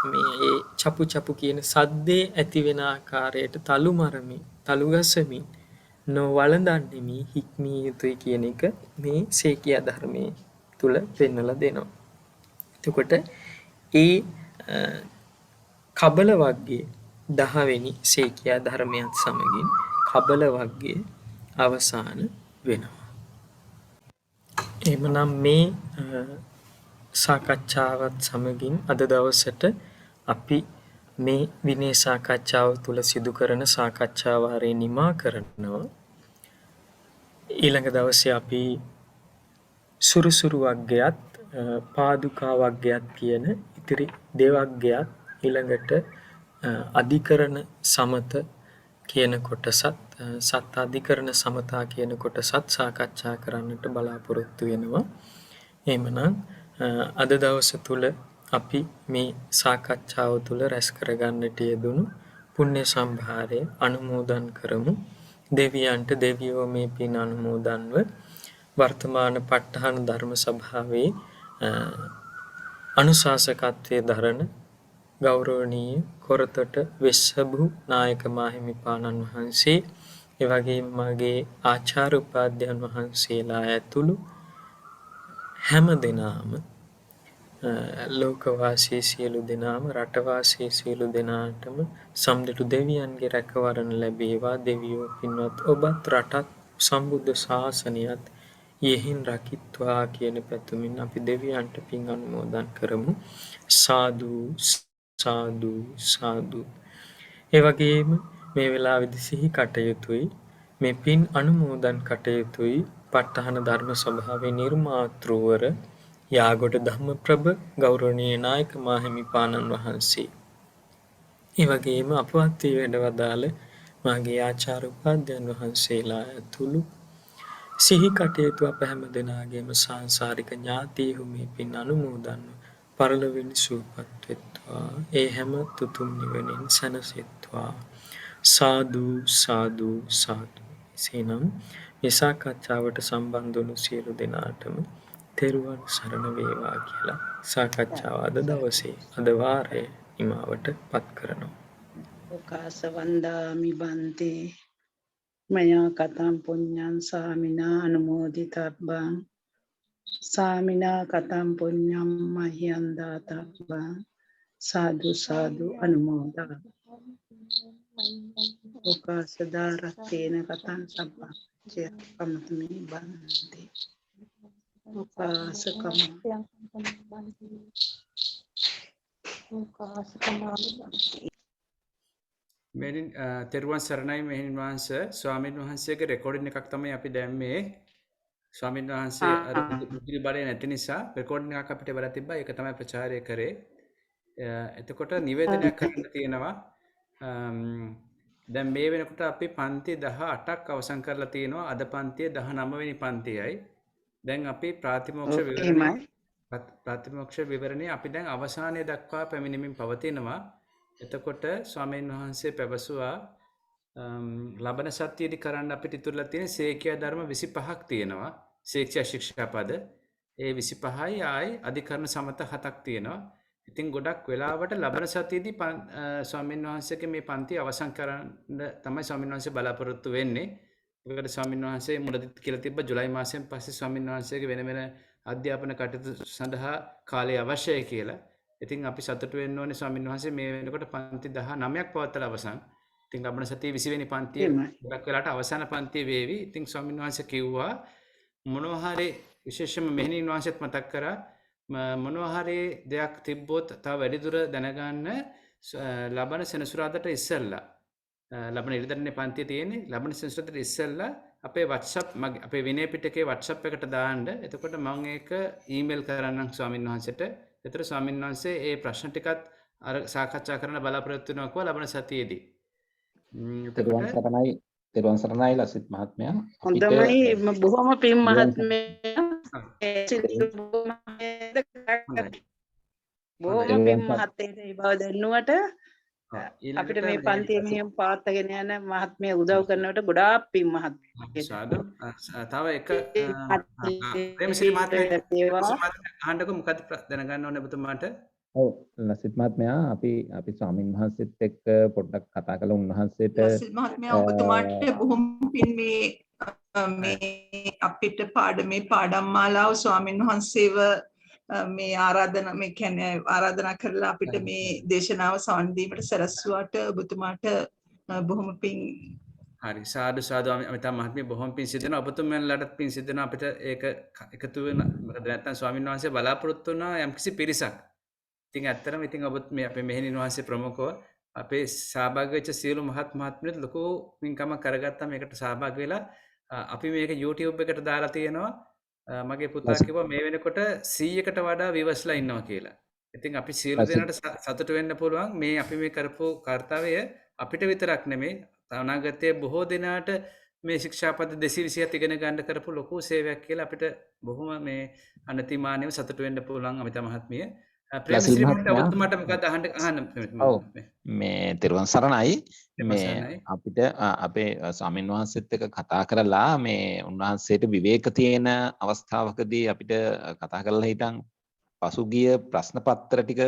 මේ චපු කියන සද්දේ ඇති වෙන ආකාරයට තලු මරමින් තලු ගසමින් නොවලඳන්නෙමි හික්මිය යුතුයි කියන එක මේ ශේකිය ධර්මයේ තුල පෙන්වලා දෙනවා. එතකොට ඒ කබල වර්ගයේ 10 වෙනි ශේකිය ධර්මයත් සමගින් කබල වර්ගයේ අවසාන වෙනවා. එහෙමනම් මේ සාකච්ඡාවත් සමගින් අද දවසට අපි මේ විනය සාකච්ඡාව තුළ සිදු කරන සාකච්ඡා වාරය නිමා කරනවා. ඊළඟ දවසේ අපි සුරුසුරු වග්ගයත් පාදුකා වග්ගයත් කියන ඉතිරි දෙවග්ගයත් ඊළඟට අධිකරණ සමත කියන කොටසත් සත් අධිකරණ සමතා කියන කොටසත් සාකච්ඡා කරන්නට බලාපොරොත්තු වෙනවා. එහෙමනම් අද දවස තුල අපි මේ සාකච්ඡාව තුළ රැස් කරගන්නට යෙදුණු පුණ්‍ය සම්භාරය අනුමෝදන් කරමු. දෙවියන්ට දෙවියෝ මේ පින් අනුමෝදන්ව වර්තමාන ප ဋ ාහන ධර්ම සභාවේ අනුශාසකත්වයේ දරන ගෞරවනීය කොරතොට වෙස්සභු නායක මාහිමිපාණන් වහන්සේ, එවැගේම මගේ ආචාර්ය උපාධ්‍යයන් වහන්සේලා ඇතුළු හැම දෙනාම, ලෝකවාසී සියලු දෙනාම, රටවාසී සියලු දෙනාටම සම්දිටු දෙවියන්ගේ රැකවරණ ලැබේවා. දෙවියෝ පින්වත් ඔබත් රටත් සම්බුද්ධ ශාසනයත් යෙහින් රකිත්වා කියන පැතුමින් අපි දෙවියන්ට පින් අනුමෝදන් කරමු. සාදු සාදු සාදු. ඒ වගේම මේ වෙලාවේදී සිහි කටයුතුයි මේ පින් අනුමෝදන් කටයුතුයි ප ဋ ාහන ධර්ම සභාවේ නිර්මාතෘවර යාගොඩ ධම්මප්‍රභ ගෞරවනීය නායක මාහිමිපාණන් වහන්සේ. ඒ වගේම අපවත් වී වැඩවදාළ මාගේ ආචාර්ය උපාධ්‍යයන් වහන්සේලා ඇතුළු සිහි කටයුතු අප හැම දෙනාගේම සාංසාරික ඥාතීහු මේ පින් අනුමෝදන්ව පරලොවින් සුවපත් වෙත්වා. ඒ හැම තුතුම් නිවනින් සැනසෙත්වා. සාදු සාදු සාදු. එසේනම් මේ සාකච්ඡාවට සම්බන්ධ වුණු සියලු දෙනාටම තෙරුවන් සරණ වේවා කියලා සාකච්ඡාව අද දවසේ අද වාරයේ නිමාවට පත් කරනවා. ඔකාස වන්දාමි බන්තේ මයා කතං පුඤ්ඤං සාමිනා අනුමෝදිතබ්බං සාමිනා කතං පුඤ්ඤං මහියං දාතබ්බං සාදු සාදු අනුමෝදා ඔකාස දාරත්තේන කතං සබ්බං චේ කමතමි බන්තේ ඔකාස කම මෙහෙණින් තෙරුවන් සරණයි මෙහෙණින් වහන්සේ. ස්වාමීන් වහන්සේගේ රෙකෝඩින් එකක් තමයි අපි දැම්මේ. ස්වාමීන් වහන්සේ අර මුදලි බඩේ නැති නිසා රෙකෝඩින් එකක් අපිට වෙලා තිබ්බා. ඒක තමයි ප්‍රචාරය කරේ. එතකොට නිවේදනයක් කරන්න තියෙනවා. දැන් මේ වෙනකොට අපි පන්ති 18ක් අවසන් කරලා තියෙනවා. අද පන්තිය 19 වෙනි පන්තියයි. දැන් අපි ප්‍රාතිමෝක්ෂ විවරණය අපි දැන් අවසානයේ දක්වා පැමිණෙමින් පවතිනවා. එතකොට ස්වාමීන් වහන්සේ පැවසුවා ලබන සතියේදී කරන්න අපිට ඉතුරුලා තියෙන සේක්‍යා ධර්ම 25ක් තියෙනවා. සේක්‍යා ශික්ෂාපද. ඒ 25යි ආයි අධිකරණ සමත 7ක් තියෙනවා. ඉතින් ගොඩක් වෙලාවට ලබන සතියේදී ස්වාමීන් වහන්සේගේ මේ පන්ති අවසන් කරන්න තමයි ස්වාමීන් වහන්සේ බලාපොරොත්තු වෙන්නේ. ඒකට ස්වාමීන් වහන්සේ මුලදිත් කියලා තිබ්බ ජුලයි මාසයෙන් පස්සේ ස්වාමීන් වහන්සේගේ වෙන වෙන අධ්‍යාපන කටයුතු සඳහා කාලය අවශ්‍යයි කියලා. ඉතින් අපි සතුටු වෙන්න ඕනේ ස්වාමීන් වහන්සේ මේ වෙනකොට පන්ති 19ක් පවත්වලා අවසන්. ඉතින් ලබන සතියේ 20 වෙනි පන්තිය ගොඩක් වෙලාට අවසාන පන්තිය වේවි. ඉතින් ස්වාමීන් වහන්සේ කිව්වා මොනවා හරි විශේෂයෙන්ම මෙහෙණින් වහන්සේත් මතක් කරා මොනවා හරි දෙයක් තිබ්බොත් තව වැඩිදුර දැනගන්න ලබන සෙනසුරාදාට ඉස්සෙල්ලා ලබන ඉරිදරනේ පන්තිය තියෙන්නේ ලබන සෙනසුරාදාට ඉස්සෙල්ලා අපේ WhatsApp අපේ විනය පිටකේ WhatsApp එකට දාන්න. එතකොට මම ඒක ඊමේල් කරන්නම් ස්වාමීන් වහන්සේට. ඒතර ස්වාමීන් වහන්සේ ඒ ප්‍රශ්න ටිකත් අර සාකච්ඡා කරන්න බලාපොරොත්තු වෙනවා කො ලබන සතියේදී. තෙරුවන් සරණයි ලසිත් මහත්මයා. හොඳයි බොහොම පින් මහත්මයා. බොහොම පින් මහත්තයට ඒ බව දැනුවට අපිට මේ පන්තිය මෙහෙම පාත්තගෙන යන මහත්මයා උදව් කරනවට ගොඩාක් පින් මහත්මයා. තව එක ප්‍රේමසිරි මහත්මයා අහන්නකො මොකද දැනගන්න ඕනේ ඔබතුමාට? ඔව් ලසිත් මහත්මයා අපි ස්වාමීන් වහන්සේත් එක්ක පොඩ්ඩක් කතා කළා. උන්වහන්සේට ලසිත් මහත්මයා ඔබතුමාට බොහොම පින් මේ අපිට පාඩමේ පාඩම් මාලාව ස්වාමීන් වහන්සේව මේ ආරාධනා කරලා අපිට මේ දේශනාව සවන් දීමට සැලැස්සුවාට ඔබතුමාට බොහොම පින්. හරි සාදු සාදු අමිතා මහත්මිය බොහොම පින් සිදු වෙනවා. ඔබතුමන්ලාටත් පින් සිදු වෙනවා. අපිට ඒක එකතු වෙන මොකද නැත්නම් ස්වාමීන් වහන්සේ බලාපොරොත්තු වුණා යම්කිසි පිරිසක් ඉතින් ඇත්තටම ඉතින් ඔබත් මේ අපේ මෙහෙණින් වහන්සේ ප්‍රමුඛව අපේ සහභාගී වෙච්ච සියලු මහත් මහත්මියත් ලොකු පින්කමක් කරගත්තා මේකට සහභාගී වෙලා. අපි මේක YouTube එකට දාලා තියෙනවා. මගේ පුතා කිව්වා මේ වෙනකොට 100කට වඩා විවස්ලා ඉන්නවා කියලා. ඉතින් අපි සියලු දෙනාට සතුටු වෙන්න පුළුවන් මේ අපි මේ කරපු කාර්යය අපිට විතරක් නෙමෙයි අනාගතයේ බොහෝ දෙනාට මේ ශික්ෂාපද 227 ඉගෙන ගන්න කරපු ලොකු සේවයක් කියලා අපිට බොහොම මේ අනතිමානීව සතුටු වෙන්න පුළුවන් අමිත මහත්මිය. ප්‍රේමශ්‍රී මහත්මයා ඔබතුමාට මොකක්ද අහන්න මේ තෙරුවන් සරණයි. මේ අපිට අපේ ස්වාමීන් වහන්සේත් එක්ක කතා කරලා මේ උන්වහන්සේට විවේක තියෙන අවස්ථාවකදී අපිට කතා කරලා හිටන් පසුගිය ප්‍රශ්න පත්‍ර ටික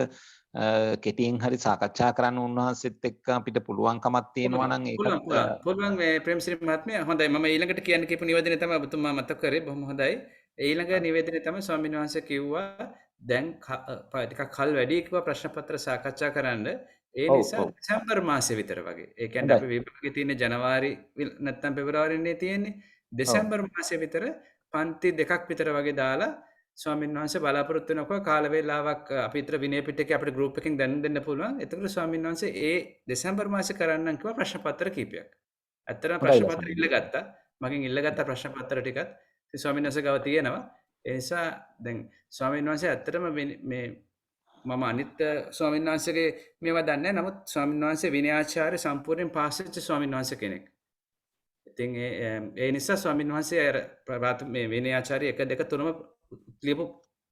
කෙටියෙන් හරි සාකච්ඡා කරන්න උන්වහන්සේත් එක්ක අපිට පුළුවන්කමක් තියෙනවා නම් ඒක පුළුවන් මේ ප්‍රේමශ්‍රී මහත්මයා හොඳයි. මම ඊළඟට කියන්න කියපු නිවේදනය තමයි ඔබතුමා මතක් කරේ. බොහොම හොඳයි. ඊළඟ නිවේදනය තමයි ස්වාමීන් වහන්සේ කිව්වා දැන් ටිකක් කල් වැඩි කිව්වා ප්‍රශ්න පත්‍ර සාකච්ඡා කරන්න. ඒ නිසා දෙසැම්බර් මාසෙ විතර වගේ. ඒ කියන්නේ අපි විභාගේ තියෙන ජනවාරි නැත්නම් පෙබරවාරිනේ තියෙන්නේ. දෙසැම්බර් මාසෙ විතර පන්ති දෙකක් විතර වගේ දාලා ස්වාමීන් වහන්සේ බලාපොරොත්තු වෙනවා කාල වේලාවක් අපි විතර විනය පිටකේ අපේ ගෲප් එකකින් දැනුම් දෙන්න පුළුවන්. එතකොට ස්වාමීන් වහන්සේ ඒ දෙසැම්බර් මාසෙ කරන්නම් කිව්වා ප්‍රශ්න පත්‍ර කීපයක්. ඇත්තටම ප්‍රශ්න පත්‍ර ඉල්ලගත්තා. මගෙන් ඉල්ලගත්ත ප්‍රශ්න පත්‍ර ටිකත් ඉතින් ස්වාමීන් වහන්සේ ගාව තියෙනවා. ඒ නිසා දැන් ස්වාමීන් වහන්සේ ඇත්තටම මේ මම අනිත් ස්වාමීන් වහන්සේගේ මේවා දන්නේ නැහැ. නමුත් ස්වාමීන් වහන්සේ විනයාචාර්ය සම්පූර්ණයෙන් පාස් වෙච්ච ස්වාමීන් වහන්සේ කෙනෙක්. ඉතින් ඒ නිසා ස්වාමීන් වහන්සේ මේ විනයාචාර්ය 1 2 3ම ලියපු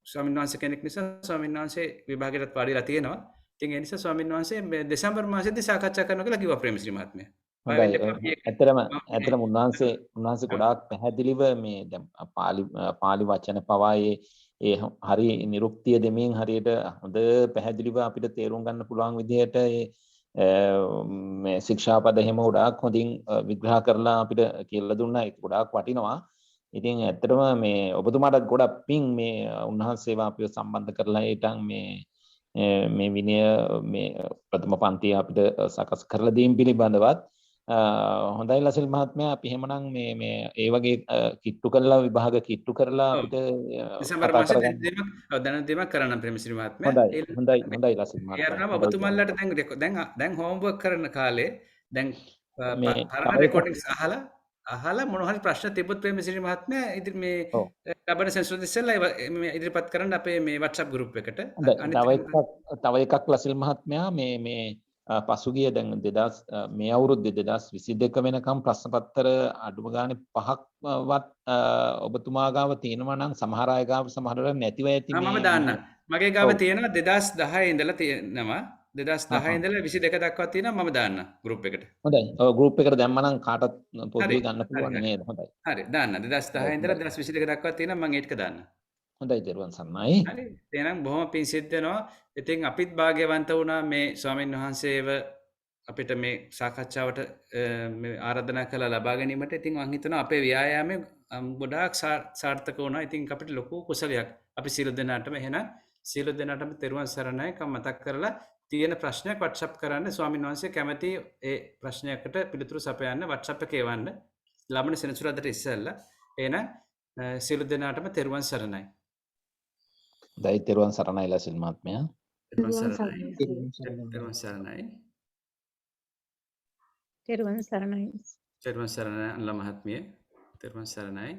ස්වාමීන් වහන්සේ කෙනෙක් නිසා ස්වාමීන් වහන්සේ විභාගයටත් වාඩිලා තියෙනවා. ඉතින් ඒ නිසා ස්වාමීන් වහන්සේ මේ දෙසැම්බර් මාසෙදී සාකච්ඡා කරනවා කියලා කිව්වා ප්‍රේමශ්‍රී මහත්මයා. ඇත්තටම උන්වහන්සේ ගොඩාක් පැහැදිලිව මේ දැන් පාලි වචන පවා ඒ හරි නිරුක්තිය දෙමින් හරියට හොඳ පැහැදිලිව අපිට තේරුම් ගන්න පුළුවන් විදිහට මේ ශික්ෂාපද එහෙම ගොඩාක් හොඳින් විග්‍රහ කරලා අපිට කියලා දුන්නා. ඒක ගොඩාක් වටිනවා. ඉතින් ඇත්තටම මේ ඔබතුමාට ගොඩක් පිං මේ උන්වහන්සේව අපිව සම්බන්ධ කරලා ඊටන් මේ විනය මේ ප්‍රථම පන්තිය අපිට සකස් කරලා දීම් පිළිබඳවත් හොඳයි ලසිල් මහත්මයා. අපි එහෙමනම් මේ ඒ වගේ කිට්ටු කරලා විභාග කිට්ටු කරලා අපිට දෙසැම්බර් මාසෙ දැනුම් දීමක් කරන්න ප්‍රේමශ්‍රී මහත්මයා. හොඳයි ලසිල් මහත්මයා. ඒ ඔබතුමාලට දැන් හෝම්වර්ක් කරන කාලේ දැන් රෙකෝඩින්ග්ස් අහලා මොන හරි ප්‍රශ්න තිබ්බොත් ප්‍රේමශ්‍රී මහත්මයා ඉදිරි මේ ලබන සෙන්සුරාදා ඉස්සෙල්ලා ඉදිරිපත් කරන්න අපේ මේ WhatsApp group එකට. තව එකක් ලසිල් මහත්මයා මේ පසුගිය දැන් මේ අවුරුද්දේ 2022 වෙනකම් ප්‍රශ්න පත්‍ර අඩුම ගානේ 5ක්වත් ඔබතුමා ගාව තියෙනවා නම් සමහර අය ගාව සමහරවල් නැතිව ඇති. මම දාන්න. මගේ ගාව තියෙනවා 2010 ඉඳලා තියෙනවා. 2010 ඉඳලා 22 දක්වා තියෙනවා. මම දාන්න group එකට. හොඳයි. ඔව් group එකට දැම්ම නම් කාටත් පොදුවේ ගන්න පුළුවන් නේද? හොඳයි. හරි දාන්න. 2010 ඉඳලා 2022 දක්වා තියෙනවා. මම ඒක දාන්න. හොඳයි දරුවන් සන්නයි. හරි. එහෙනම් බොහොම පිං සිද්ධ වෙනවා. ඉතින් අපිත් භාග්‍යවන්ත වුණා මේ ස්වාමීන් වහන්සේව අපිට මේ සාකච්ඡාවට මේ ආරාධනා කළා ලබා ගැනීමට. ඉතින් මම හිතනවා අපේ ව්‍යායාමයේ ගොඩාක් සාර්ථක වුණා. ඉතින් අපිට ලොකු කුසලයක්. අපි සියලු දෙනාටම එහෙනම් සියලු දෙනාටම තෙරුවන් සරණයි. මතක් කරලා තියෙන ප්‍රශ්නයක් WhatsApp කරන්න. ස්වාමීන් වහන්සේ කැමති ඒ ප්‍රශ්නයකට පිළිතුරු සපයන්න WhatsApp එකේ එවන්න. ලබන සෙනසුරාදාට ඉස්සෙල්ලා. එහෙනම් සියලු දෙනාටම තෙරුවන් සරණයි. දෛ තෙරුවන් සරණයි ලසිල් මහත්මයා. තෙරුවන් සරණයි. තෙරුවන් සරණයි. තෙරුවන් සරණයි. තෙරුවන් සරණයි අල්ලා මහත්මිය. තෙරුවන් සරණයි.